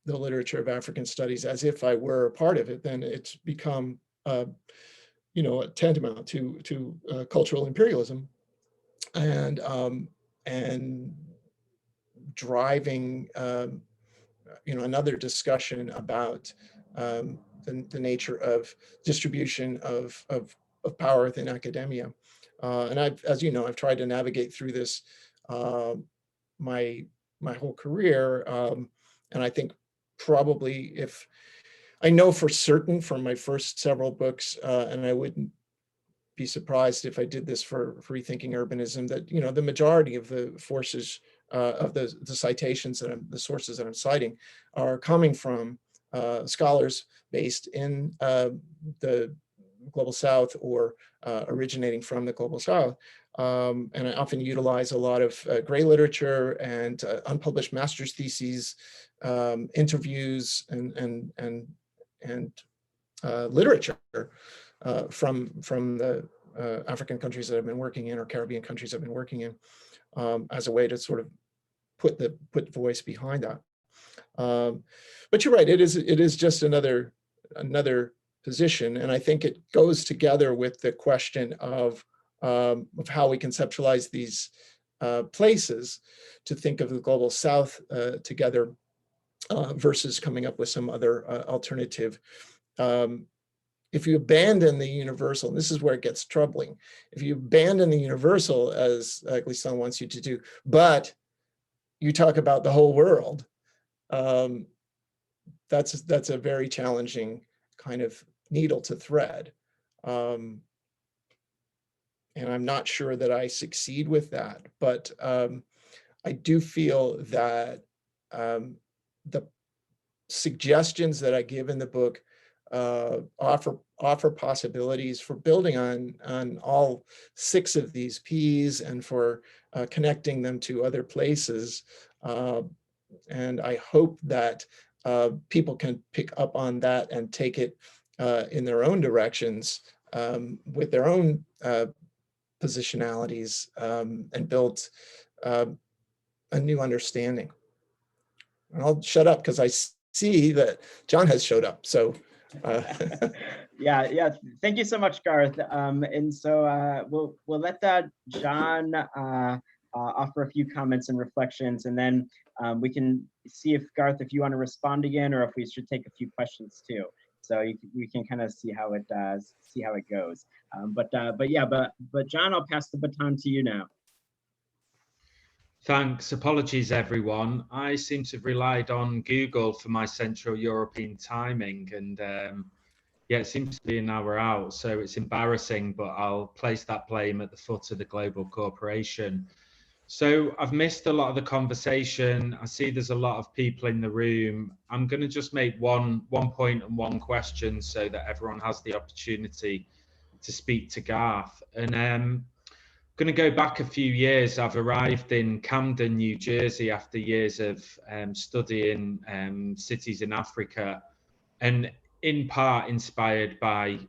the literature of African studies as if I were a part of it, then it's become a tantamount to cultural imperialism, and driving another discussion about the nature of distribution of power within academia. And as you know, I've tried to navigate through this my whole career, and I think probably, if I know for certain from my first several books, and I wouldn't be surprised if I did this for Rethinking Urbanism, that the majority of the forces of the citations that the sources that I'm citing are coming from scholars based in the Global South, or originating from the Global South. And I often utilize a lot of gray literature and unpublished master's theses, interviews, and literature from the African countries that I've been working in, or Caribbean countries I've been working in, as a way to sort of put voice behind that. But you're right, it is just another position, and I think it goes together with the question of how we conceptualize these places, to think of the Global South together, versus coming up with some other alternative. If you abandon the universal, and this is where it gets troubling, if you abandon the universal, as Glissant wants you to do, but you talk about the whole world, that's a very challenging kind of needle to thread. And I'm not sure that I succeed with that, but I do feel that the suggestions that I give in the book offer possibilities for building on all 6 of these P's, and for connecting them to other places. And I hope that people can pick up on that and take it in their own directions, with their own positionalities, and build a new understanding. And I'll shut up because I see that John has showed up. So yeah. Thank you so much, Garth. And so we'll let John offer a few comments and reflections, and then we can see if Garth, if you want to respond again, or if we should take a few questions too. So we can kind of see how it goes. But John, I'll pass the baton to you now. Thanks. Apologies, everyone. I seem to have relied on Google for my Central European timing, and yeah, it seems to be an hour out, so it's embarrassing, but I'll place that blame at the foot of the global corporation. So I've missed a lot of the conversation. I see there's a lot of people in the room. I'm going to just make one point and one question so that everyone has the opportunity to speak to Garth. And going to go back a few years. I've arrived in Camden, New Jersey after years of studying cities in Africa, and in part inspired by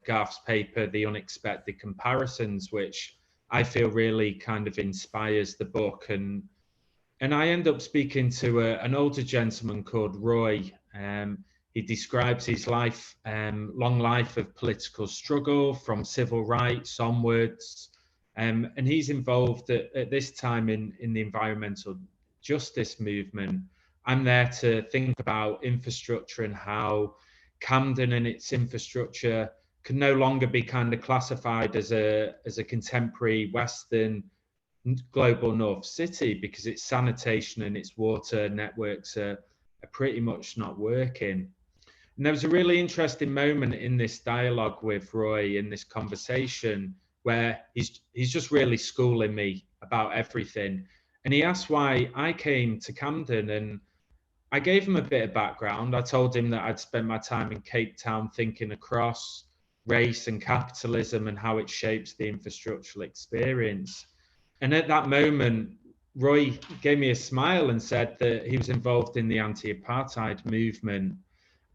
Garth's paper, The Unexpected Comparisons, which I feel really kind of inspires the book. And I end up speaking to an older gentleman called Roy. He describes his life, long life of political struggle from civil rights onwards. And he's involved at this time in the environmental justice movement. I'm there to think about infrastructure and how Camden and its infrastructure can no longer be kind of classified as a contemporary Western global north city, because its sanitation and its water networks are pretty much not working. And there was a really interesting moment in this dialogue with Roy, in this conversation, where he's just really schooling me about everything. And he asked why I came to Camden, and I gave him a bit of background. I told him that I'd spent my time in Cape Town thinking across race and capitalism and how it shapes the infrastructural experience. And at that moment, Roy gave me a smile and said that he was involved in the anti-apartheid movement.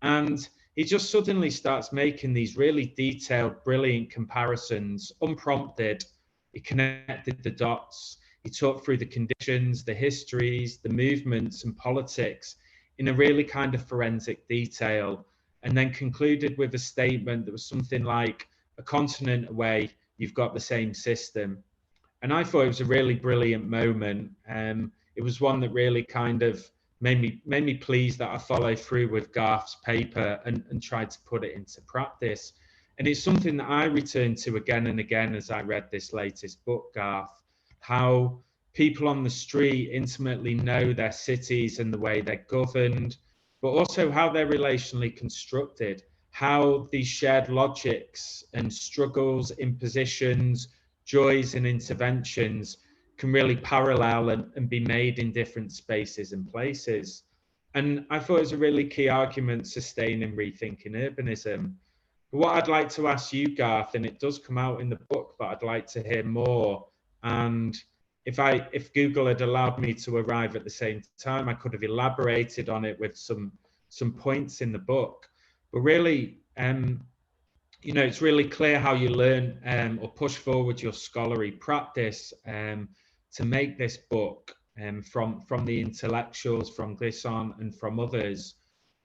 And he just suddenly starts making these really detailed, brilliant comparisons, unprompted. He connected the dots. He talked through the conditions, the histories, the movements and politics in a really kind of forensic detail, and then concluded with a statement that was something like, a continent away, you've got the same system. And I thought it was a really brilliant moment. It was one that really kind of made me pleased that I followed through with Garth's paper and tried to put it into practice. And it's something that I returned to again and again as I read this latest book, Garth, how people on the street intimately know their cities and the way they're governed, but also how they're relationally constructed, how these shared logics and struggles, impositions, joys and interventions can really parallel and be made in different spaces and places. And I thought it was a really key argument sustaining rethinking urbanism. But what I'd like to ask you, Garth, and it does come out in the book, but I'd like to hear more. And if Google had allowed me to arrive at the same time, I could have elaborated on it with some points in the book. But really, you know, it's really clear how you learn or push forward your scholarly practice to make this book from the intellectuals, from Glisson and from others.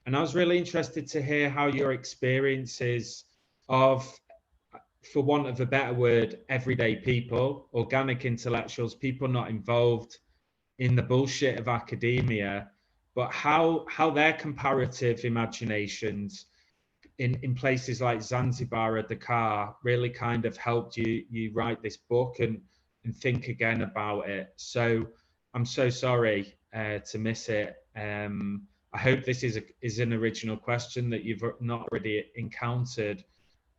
And I was really interested to hear how your experiences of, for want of a better word, everyday people, organic intellectuals, people not involved in the bullshit of academia, but how their comparative imaginations in places like Zanzibar or Dakar really kind of helped you write this book and think again about it. So I'm so sorry to miss it. I hope this is an original question that you've not already encountered.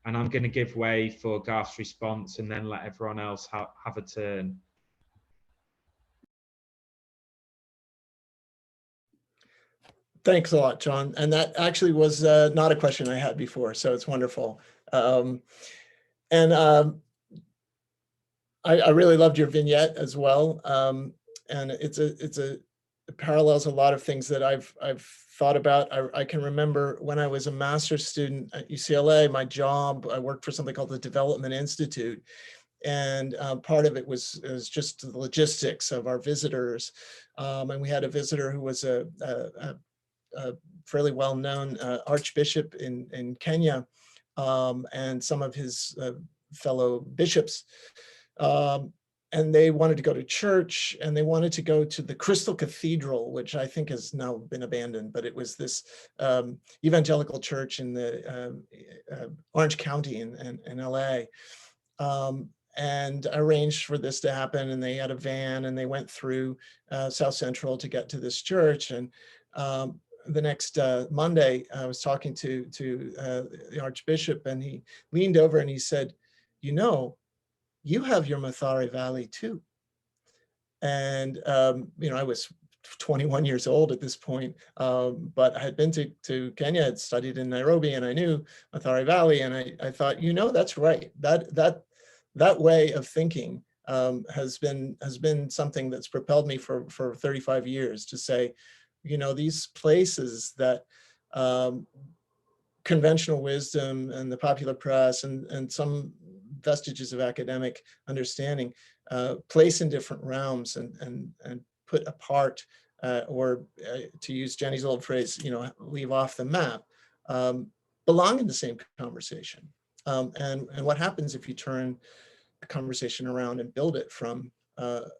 And I'm going to give way for Garth's response and then let everyone else have a turn. Thanks a lot, John. And that actually was not a question I had before, so it's wonderful. I really loved your vignette as well. And it parallels a lot of things that I've thought about. I can remember when I was a master's student at UCLA, my job, I worked for something called the Development Institute. And part of it was just the logistics of our visitors. And we had a visitor who was a fairly well-known archbishop in Kenya, and some of his fellow bishops. And they wanted to go to church, and they wanted to go to the Crystal Cathedral, which I think has now been abandoned, but it was this evangelical church in the Orange County in LA. And arranged for this to happen, and they had a van, and they went through South Central to get to this church. And the next Monday, I was talking to the Archbishop, and he leaned over and he said, "You know, you have your Mathare Valley too." And, you know, I was 21 years old at this point, but I had been to Kenya, had studied in Nairobi, and I knew Mathare Valley, and I thought, you know, that's right. That way of thinking has been something that's propelled me for 35 years to say, you know, these places that conventional wisdom and the popular press and some vestiges of academic understanding place in different realms and put apart, or to use Jenny's old phrase, you know, leave off the map, belong in the same conversation. And what happens if you turn a conversation around and build it from the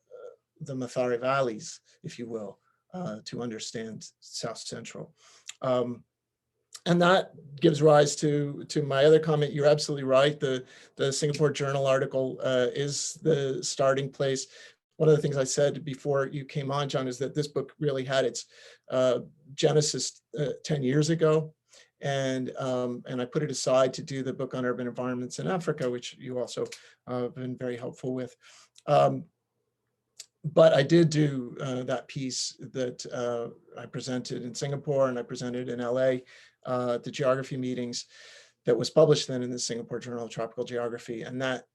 Mathare valleys, if you will, to understand South Central. And that gives rise to my other comment. You're absolutely right. The Singapore Journal article is the starting place. One of the things I said before you came on, John, is that this book really had its genesis 10 years ago. And I put it aside to do the book on urban environments in Africa, which you also have been very helpful with. But I did do that piece that I presented in Singapore and I presented in LA at the geography meetings that was published then in the Singapore Journal of Tropical Geography. And that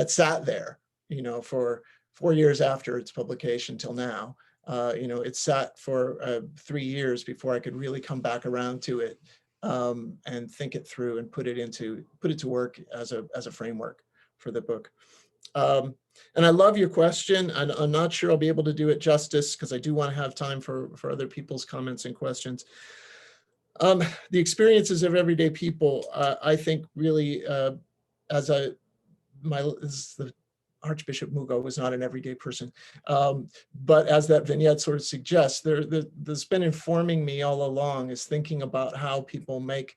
sat there, you know, for 4 years after its publication till now. You know, it sat for 3 years before I could really come back around to it and think it through and put it to work as a framework for the book. And I love your question. I'm not sure I'll be able to do it justice because I do want to have time for other people's comments and questions. The experiences of everyday people, I think really, the Archbishop Mugo was not an everyday person, but as that vignette sort of suggests, there's been informing me all along is thinking about how people make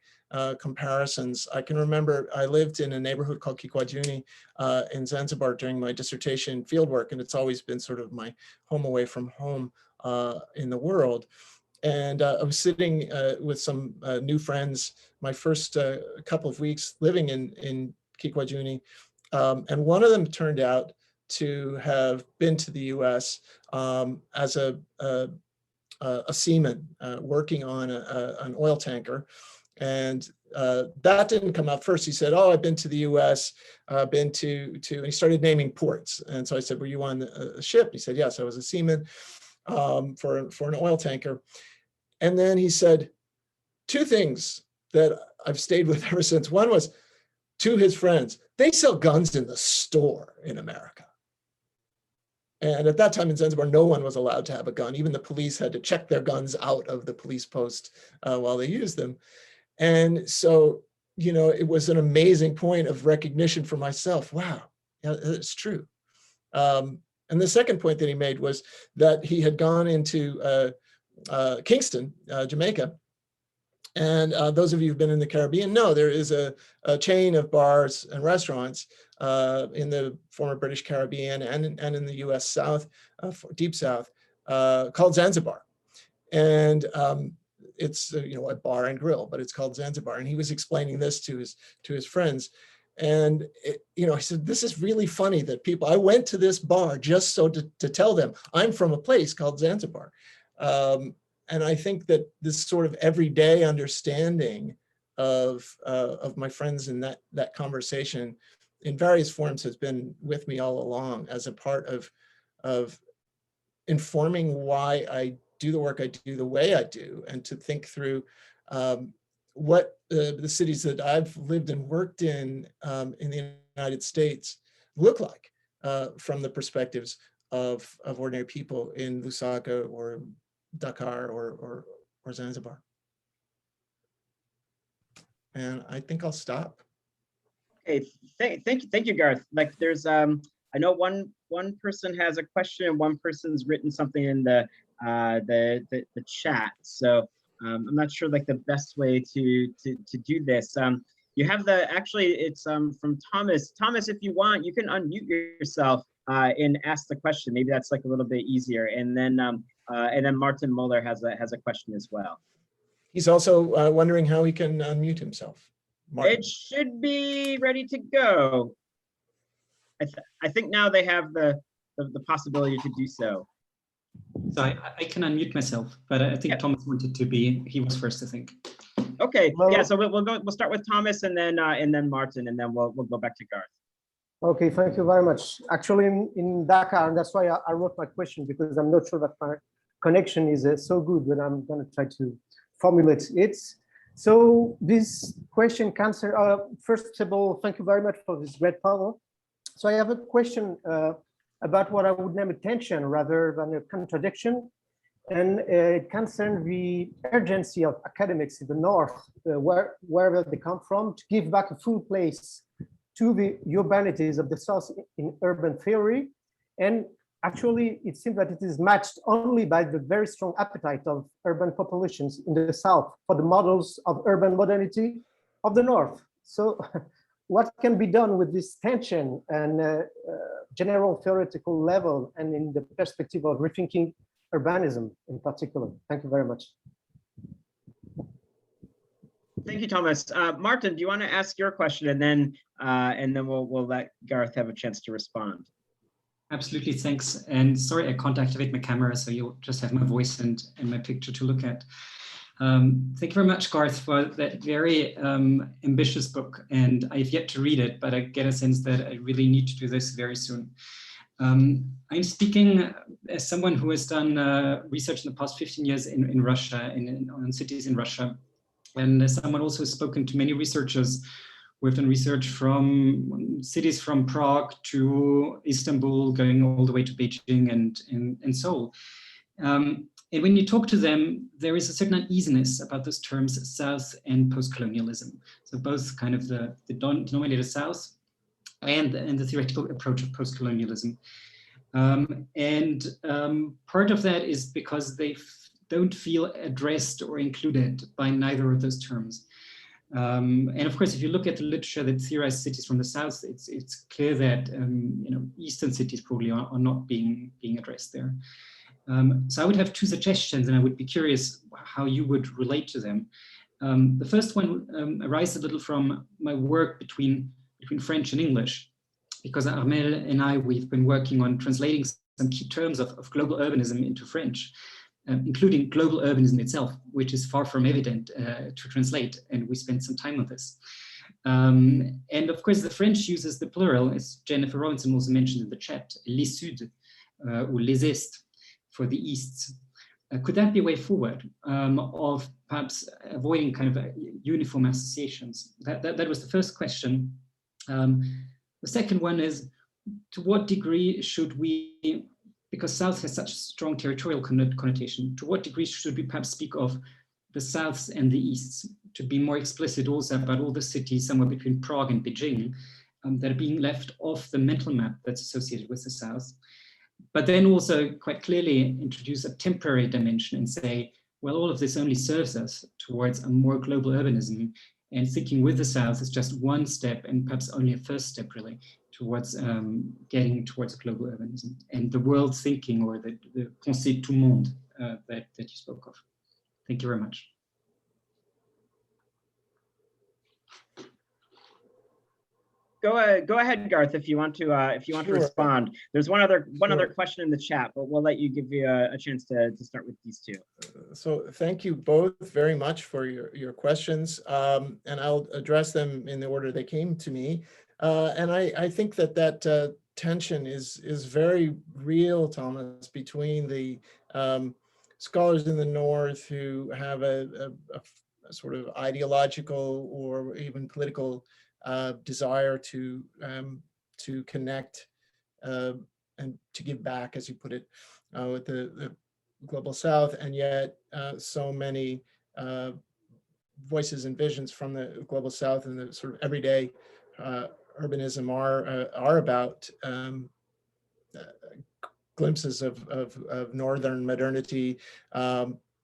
comparisons. I can remember I lived in a neighborhood called Kikwajuni in Zanzibar during my dissertation fieldwork, and it's always been sort of my home away from home in the world. And I was sitting with some new friends, my first couple of weeks living in Kikwajuni, and one of them turned out to have been to the US as a seaman working on an oil tanker. And that didn't come up first. He said, oh, I've been to the US, been to, and he started naming ports. And so I said, were you on a ship? He said, yes, I was a seaman for an oil tanker. And then he said two things that I've stayed with ever since. One was to his friends, they sell guns in the store in America. And at that time in Zanzibar, no one was allowed to have a gun. Even the police had to check their guns out of the police post while they used them. And so, you know, it was an amazing point of recognition for myself. Wow, yeah, it's true. And the second point that he made was that he had gone into Kingston, Jamaica. And those of you who've been in the Caribbean know there is a chain of bars and restaurants in the former British Caribbean and in the US South, Deep South, called Zanzibar. And it's you know, a bar and grill, but it's called Zanzibar. And he was explaining this to his friends. And you know, he said, this is really funny that I went to this bar just so to tell them I'm from a place called Zanzibar. And I think that this sort of everyday understanding of my friends in that conversation in various forms has been with me all along as a part of informing why I do the work I do the way I do, and to think through what the cities that I've lived and worked in the United States look like from the perspectives of ordinary people in Lusaka or Dakar or Zanzibar. And I think I'll stop. Okay, thank you, Garth. Like there's I know one person has a question and one person's written something in the chat. So I'm not sure like the best way to do this. You have it's from Thomas. Thomas, if you want, you can unmute yourself and ask the question. Maybe that's like a little bit easier. And then Martin Muller has a question as well. He's also wondering how he can unmute himself. Martin. It should be ready to go. I think now they have the the possibility to do so. So I can unmute myself, but I think Thomas wanted to be, he was first, I think. Okay, Well, yeah, so we'll start with Thomas and then Martin, and then we'll go back to Garth. Okay, thank you very much. Actually, in Dakar, and that's why I wrote my question, because I'm not sure that my connection is so good, but I'm going to try to formulate it. So this question comes, first of all, thank you very much for this great panel. So I have a question about what I would name a tension rather than a contradiction. And it concerns the urgency of academics in the North, wherever they come from, to give back a full place to the urbanities of the South in urban theory. And actually, it seems that it is matched only by the very strong appetite of urban populations in the South for the models of urban modernity of the North. So what can be done with this tension and general theoretical level and in the perspective of rethinking urbanism in particular? Thank you very much. Thank you, Thomas. Martin, do you want to ask your question, and then we'll let Garth have a chance to respond? Absolutely, thanks. And sorry, I can't activate my camera, so you'll just have my voice and my picture to look at. Thank you very much, Garth, for that very ambitious book. And I've yet to read it, but I get a sense that I really need to do this very soon. I'm speaking as someone who has done research in the past 15 years in Russia, on cities in Russia. And as someone also has spoken to many researchers who have done research from cities from Prague to Istanbul, going all the way to Beijing and Seoul. And when you talk to them, there is a certain uneasiness about those terms, South and postcolonialism. So both kind of the denominator South and the theoretical approach of postcolonialism. Part of that is because they don't feel addressed or included by neither of those terms. And of course, if you look at the literature that theorizes cities from the South, it's clear that Eastern cities probably are not being addressed there. So I would have two suggestions, and I would be curious how you would relate to them. The first one arises a little from my work between French and English, because Armelle and we've been working on translating some key terms of global urbanism into French, including global urbanism itself, which is far from evident to translate, and we spent some time on this. And of course, the French uses the plural, as Jennifer Robinson also mentioned in the chat, les Suds, or les Est, for the Easts. Could that be a way forward of perhaps avoiding kind of uniform associations? That was the first question. The second one is, to what degree should we, because South has such strong territorial connotation, to what degree should we perhaps speak of the Souths and the Easts, to be more explicit also about all the cities somewhere between Prague and Beijing that are being left off the mental map that's associated with the South, but then also quite clearly introduce a temporary dimension and say, well, all of this only serves us towards a more global urbanism, and thinking with the South is just one step, and perhaps only a first step really, towards getting towards global urbanism and the world thinking, or the pensée tout monde that you spoke of. Thank you very much. Go ahead, Garth, if you want to respond. There's one other question in the chat, but we'll let you give you a chance to start with these two. So thank you both very much for your questions, and I'll address them in the order they came to me. And I think that tension is very real, Thomas, between the scholars in the North who have a sort of ideological or even political desire to connect and to give back, as you put it, with the global South, and yet so many voices and visions from the global South and the sort of everyday urbanism are about glimpses of northern modernity,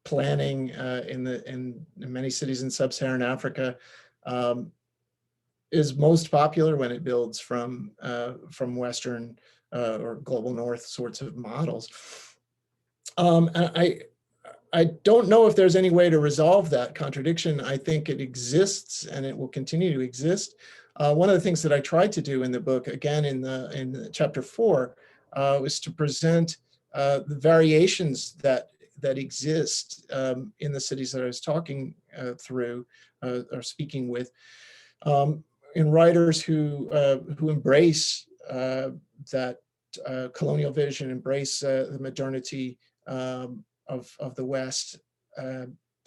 planning in many cities in sub-Saharan Africa. Is most popular when it builds from Western or global North sorts of models. I don't know if there's any way to resolve that contradiction. I think it exists and it will continue to exist. One of the things that I tried to do in the book, again in the chapter 4, was to present the variations that exist in the cities that I was talking through or speaking with, in writers who embrace that colonial vision, embrace the modernity of the West,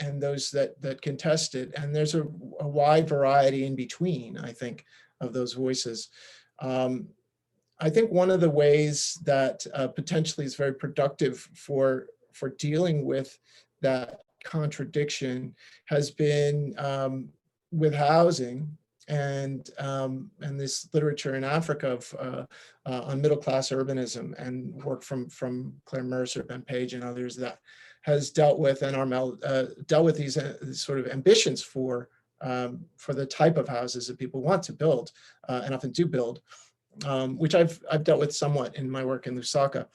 and those that contest it. And there's a wide variety in between, I think, of those voices. I think one of the ways that potentially is very productive for dealing with that contradiction has been with housing and this literature in Africa on middle-class urbanism, and work from Claire Mercer, Ben Page, and others that has dealt with, and Armelle dealt with these sort of ambitions for the type of houses that people want to build and often do build, which I've dealt with somewhat in my work in Lusaka.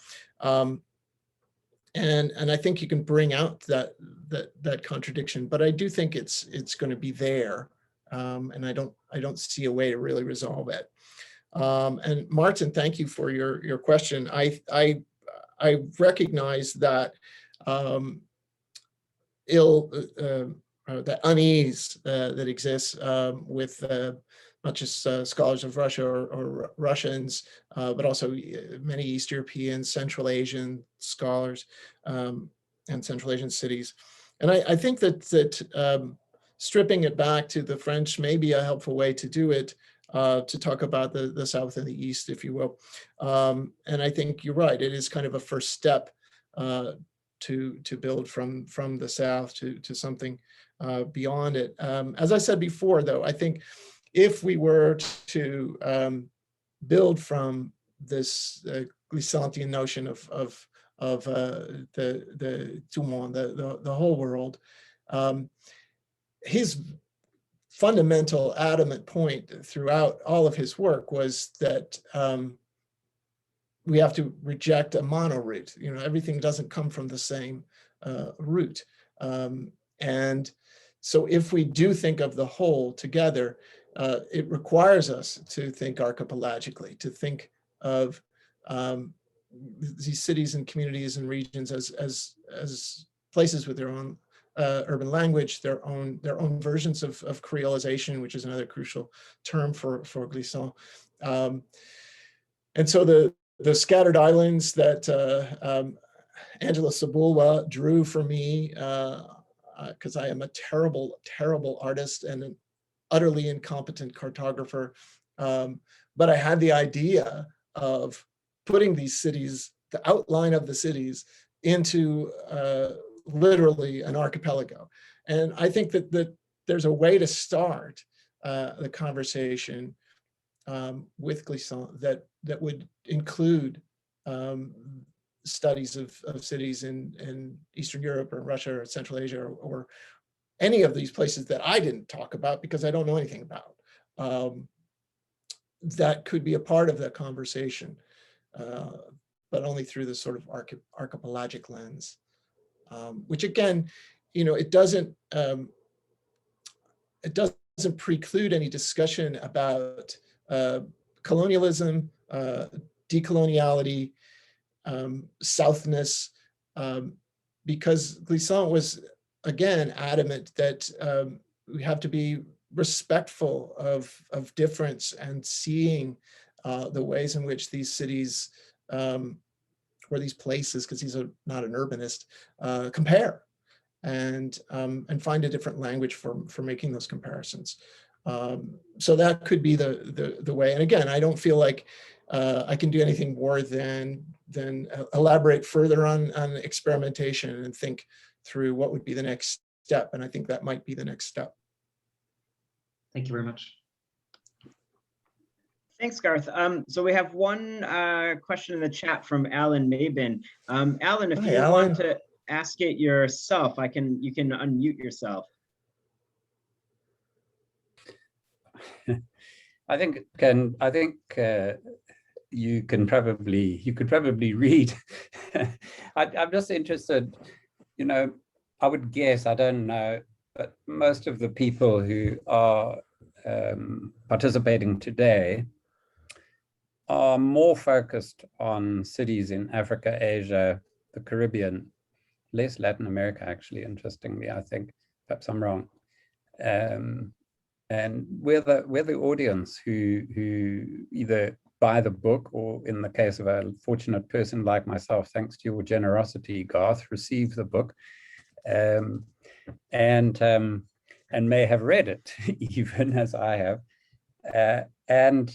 And I think you can bring out that contradiction, but I do think it's going to be there, and I don't see a way to really resolve it. And Martin, thank you for your question. I recognize that that unease that exists with not just scholars of Russia or Russians, but also many East European, Central Asian scholars and Central Asian cities. And I think that stripping it back to the French may be a helpful way to do it, to talk about the South and the East, if you will. And I think you're right, it is kind of a first step to build from the South to something beyond it. As I said before, though, I think if we were to build from this Glissantian notion of the tout monde, the whole world, his fundamental adamant point throughout all of his work was that we have to reject a monoroot. You know, everything doesn't come from the same root. And so if we do think of the whole together, it requires us to think archipelagically, to think of these cities and communities and regions as places with their own urban language, their own versions of creolization, which is another crucial term for Glissant. And so the scattered islands that Angela Sabulwa drew for me, because I am a terrible, terrible artist and an utterly incompetent cartographer. But I had the idea of putting these cities, the outline of the cities, into literally an archipelago. And I think that there's a way to start the conversation with Glissant that would include studies of cities in Eastern Europe or Russia or Central Asia or any of these places that I didn't talk about because I don't know anything about. That could be a part of that conversation, but only through this sort of archipelagic lens, which again, you know, it doesn't preclude any discussion about colonialism, decoloniality, Southness, because Glissant was, again, adamant that we have to be respectful of difference and seeing the ways in which these cities or these places, because he's not an urbanist, compare and find a different language for making those comparisons. So that could be the way. And again, I don't feel like I can do anything more than elaborate further on experimentation and think through what would be the next step. And I think that might be the next step. Thank you very much. Thanks, Garth. So we have one question in the chat from Alan Mabin. Alan, if you want to ask it yourself, you can unmute yourself. I think you could probably read. I'm just interested, you know, I would guess, I don't know, but most of the people who are participating today are more focused on cities in Africa, Asia, the Caribbean, less Latin America, actually, interestingly, I think. Perhaps I'm wrong. And we're the audience who either buy the book, or in the case of a fortunate person like myself, thanks to your generosity, Garth, receive the book, and may have read it, even as I have. And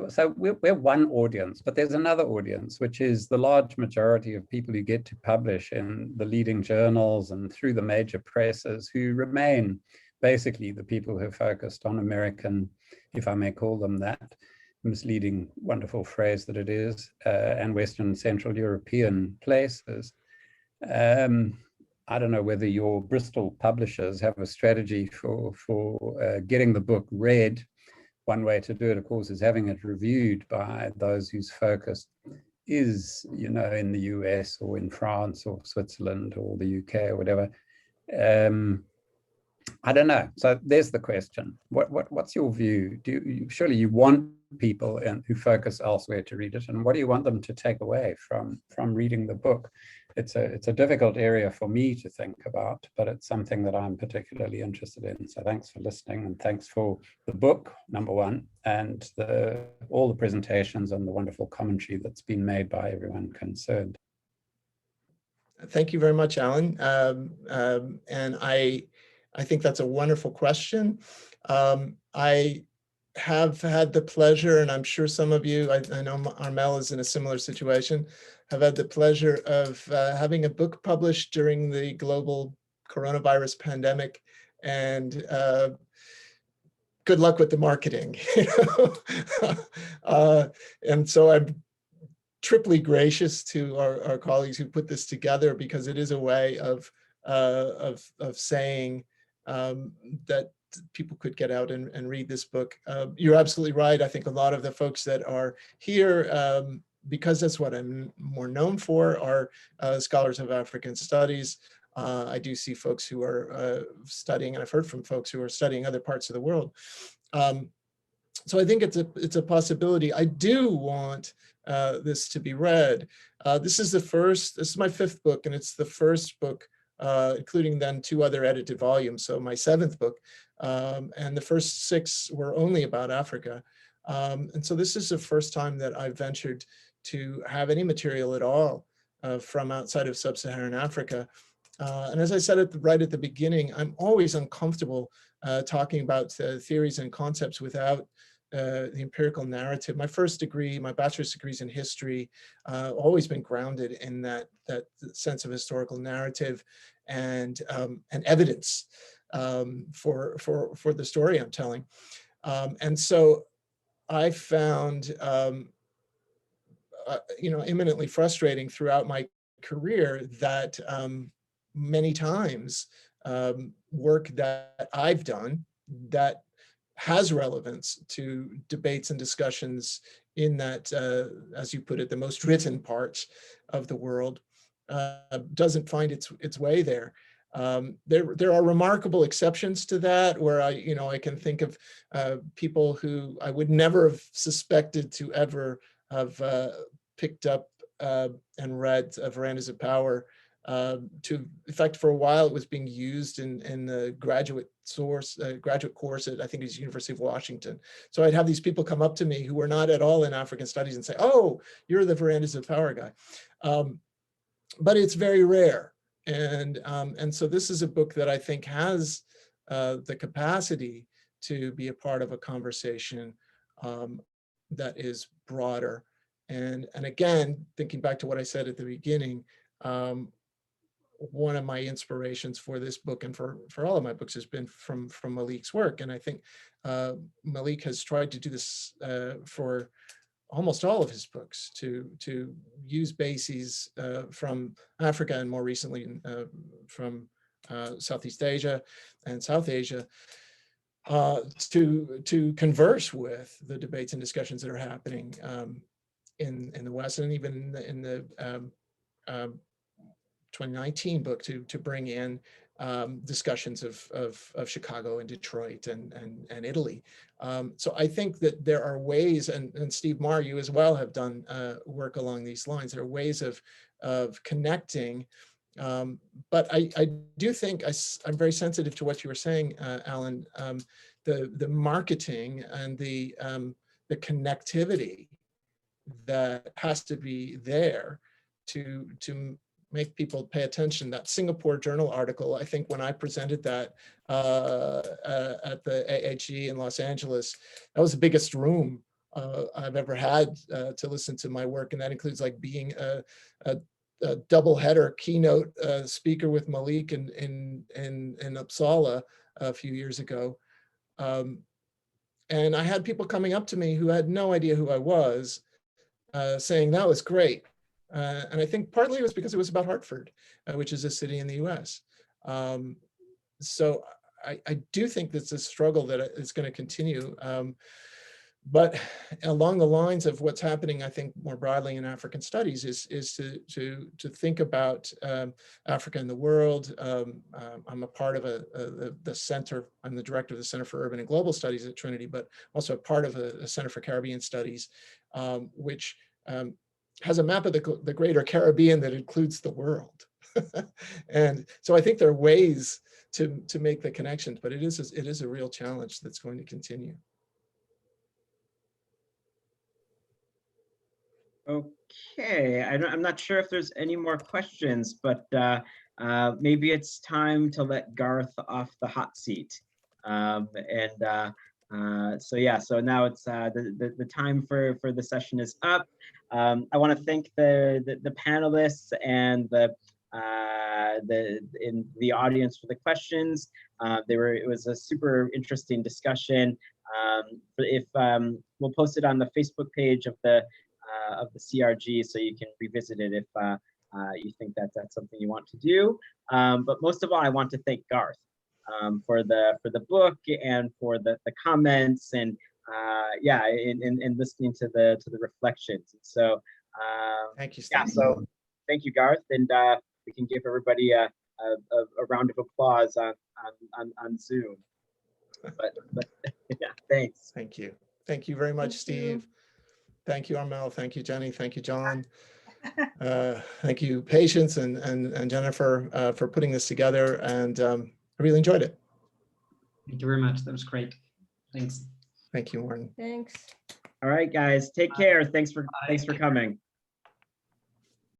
so we're one audience, but there's another audience, which is the large majority of people who get to publish in the leading journals and through the major presses, who remain basically the people who are focused on American, if I may call them that, misleading, wonderful phrase that it is, and Western and Central European places. I don't know whether your Bristol publishers have a strategy for getting the book read. One way to do it, of course, is having it reviewed by those whose focus is, in the US or in France or Switzerland or the UK or whatever. I don't know. So there's the question. What's your view? Surely you want people who focus elsewhere to read it, and what do you want them to take away from reading the book? It's a difficult area for me to think about, but it's something that I'm particularly interested in. So thanks for listening, and thanks for the book, number one, and all the presentations and the wonderful commentary that's been made by everyone concerned. Thank you very much, Alan. And I think that's a wonderful question. I have had the pleasure, and I'm sure some of you, I know Armelle is in a similar situation, have had the pleasure of having a book published during the global coronavirus pandemic, and good luck with the marketing. And so I'm triply gracious to our colleagues who put this together, because it is a way of saying that people could get out and read this book. You're absolutely right. I think a lot of the folks that are here, because that's what I'm more known for, are scholars of African studies. I do see folks who are studying, and I've heard from folks who are studying other parts of the world. So I think it's a possibility. I do want this to be read. This is my fifth book, and it's the first book, including then 2 other edited volumes. So my 7th book, and the first 6 were only about Africa. And so this is the first time that I've ventured to have any material at all from outside of sub-Saharan Africa. And as I said right at the beginning, I'm always uncomfortable talking about theories and concepts without the empirical narrative. My first degree, my bachelor's degrees in history, always been grounded in that sense of historical narrative and evidence for the story I'm telling. And so I found, eminently frustrating throughout my career that many times work that I've done that has relevance to debates and discussions in that, as you put it, the most written parts of the world, doesn't find its way there. There are remarkable exceptions to that, where I can think of people who I would never have suspected to ever have picked up and read Verandas of Power. In fact, for a while it was being used in the graduate course at, I think it's University of Washington. So I'd have these people come up to me who were not at all in African studies and say, "Oh, you're the Verandas of Power guy." But it's very rare. And so this is a book that I think has the capacity to be a part of a conversation that is broader. And again, thinking back to what I said at the beginning, one of my inspirations for this book and for all of my books has been from Malik's work. And I think Malik has tried to do this for almost all of his books, to use bases from Africa and more recently from Southeast Asia and South Asia to converse with the debates and discussions that are happening in the West, and even in the 2019 book to bring in discussions of Chicago and Detroit and Italy. So I think that there are ways, and Steve Marr, you as well have done work along these lines. There are ways of connecting. But I do think I'm very sensitive to what you were saying, Alan. The marketing and the connectivity that has to be there to make people pay attention. That Singapore Journal article, I think when I presented that at the AEGIS in Los Angeles, that was the biggest room I've ever had to listen to my work. And that includes like being a double header keynote speaker with Malik in Uppsala a few years ago. And I had people coming up to me who had no idea who I was, saying that was great. And I think partly it was because it was about Hartford, which is a city in the US. So I do think that's a struggle that is going to continue. But along the lines of what's happening, I think more broadly in African studies is to think about Africa and the world. I'm a part of the center. I'm the director of the Center for Urban and Global Studies at Trinity, but also a part of a Center for Caribbean Studies, which has a map of the greater Caribbean that includes the world. And so I think there are ways to make the connections, but it is a real challenge that's going to continue. Okay, I'm not sure if there's any more questions, but maybe it's time to let Garth off the hot seat. So yeah, so now it's the time for the session is up. I want to thank the panelists and in the audience for the questions. It was a super interesting discussion. We'll post it on the Facebook page of the CRG, so you can revisit it if you think that's something you want to do. But most of all, I want to thank Garth for the book and for the comments and yeah, in listening to the reflections. So thank you, Steve. Yeah, so thank you, Garth, and we can give everybody a round of applause on Zoom. But yeah, thanks. Thank you very much, Steve. Thank you, Armelle. Thank you, Jenny. Thank you, John. Thank you, Patience and Jennifer, for putting this together. And I really enjoyed it. Thank you very much. That was great. Thanks. Thank you, Martin. Thanks. All right, guys. Take care. Thanks for coming.